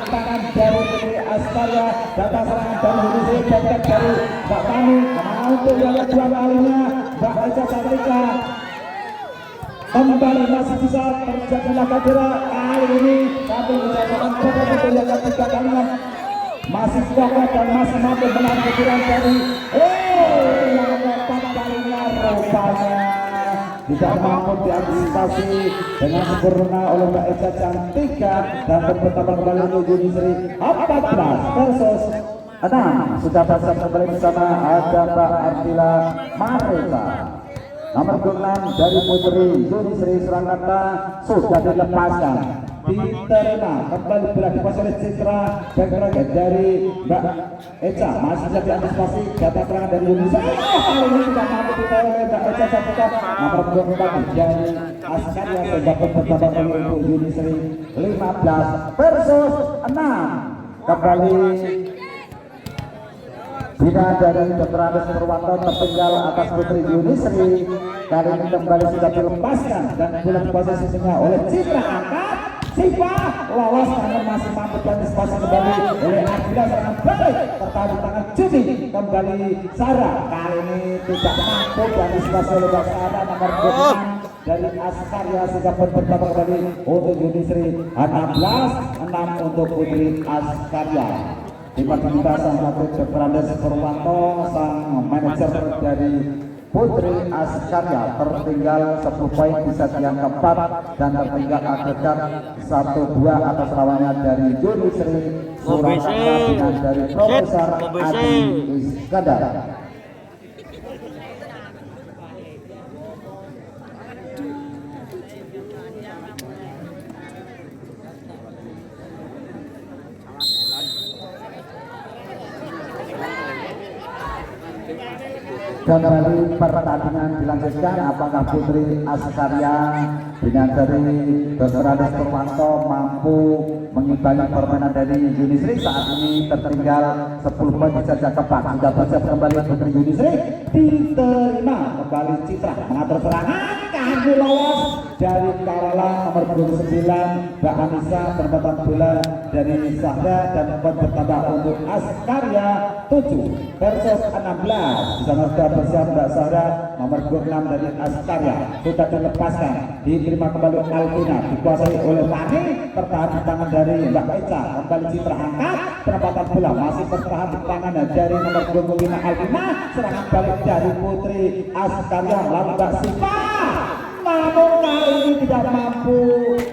tangan dari Putri Askarya. Datang serangan dari Yunisi dari Mbak Tani untuk yang kedua kalinya Mbak Eca Satrika. Kembali masih bisa terjadi laga udara kali ini tapi menjadikan untuk yang ketiga kalinya masih kokoh dan masih mampu menahan kejuaraan dari yang keempat kalinya rupanya tidak mampu diantisipasi dengan sempurna oleh Mbak Eca Cantika dan pertama kembali untuk Yunisi 14 versus 6. Sudah pasang kembali di sana ada Mbak Ardila Maresa. Nomor 6 dari Putri Yunisi Surakarta sudah dilepaskan, diterima kembali bila dikuasai oleh Citra dan dari Mbak Eca masih bisa diantisipasi. Data serangan dari Yunisi kali ini tidak mampu ditahan oleh Mbak Eca Saputra. Nomor 24 dari Askarya sehingga pertama kali untuk Yunisi 15 versus 6. Kembali bina dari Dr. Andes Purwanto tertinggal atas Putri Yunisi. Kali ini kembali sudah dilepaskan dan bola dikuasai sisinya oleh Citra angkat. Sipa lolos namun masih mampu diantisipasi kembali oleh Ardila. Serangan balik tertahan di tangan Juni. Kembali Sarah, kali ini tidak mampu diantisipasi oleh Mbak Sarah nomor 26 dari Askarya sehingga poin pertama kembali untuk Yunisi 16-6 untuk Putri Askarya. Diminta sang atlet Dr. Andes Purwanto, sang manajer dari Putri Askarya tertinggal 10 poin di set yang keempat dan tertinggal agregat 1-2 atas lawannya dari Yuni Sri Surakarta dengan dari Profesor Adi Iskandar. Kembali pertandingan dilanjutkan. Apakah Putri Askarya dengan dari Dr. Ades Purwanto mampu mengimbangi permainan dari Yunisri? Saat ini tertinggal 10 poin di set yang keempat. Sudah bersiap kembali Putri Yunisri, diterima kembali Citra mengatur serangan, kaki lolos dari Karala nomor 29 Mbak Anissa, perempatan bola dari Sahra dan poin bertambah untuk Askarya 7 versus 16. Di sana sudah bersiap Mbak Sahra nomor 26 dari Askarya, sudah dilepaskan, diterima kembali Alvina, dikuasai oleh Rani, tertahan di tangan dari Mbak Eca, kembali Citra angkat, perempatan bola masih tertahan di tangan dari nomor 25 Alvina, serangan balik dari Putri Askarya lalu Mbak Siva, namun kali ini tidak mampu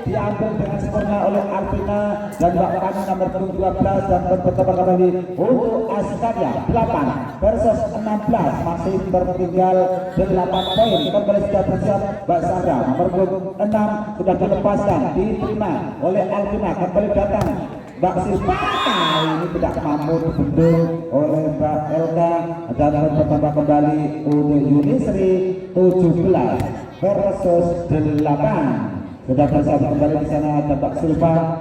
diambil dengan sempurna oleh Alvina dan Mbak Pani nomor 12 dan bertambah kembali untuk Askarya 8 versus 16, masih tertinggal 8 poin. Kembali sudah bersiap Mbak Sandra nomor 26 sudah dilepaskan, diterima oleh Alvina, kembali datang Mbak Silva, ini tidak mampu dibendung oleh Mbak Elka dan bertambah kembali untuk Yunisri 17 versus 8. Sudah bersama kembali di sana ada Mbak Silva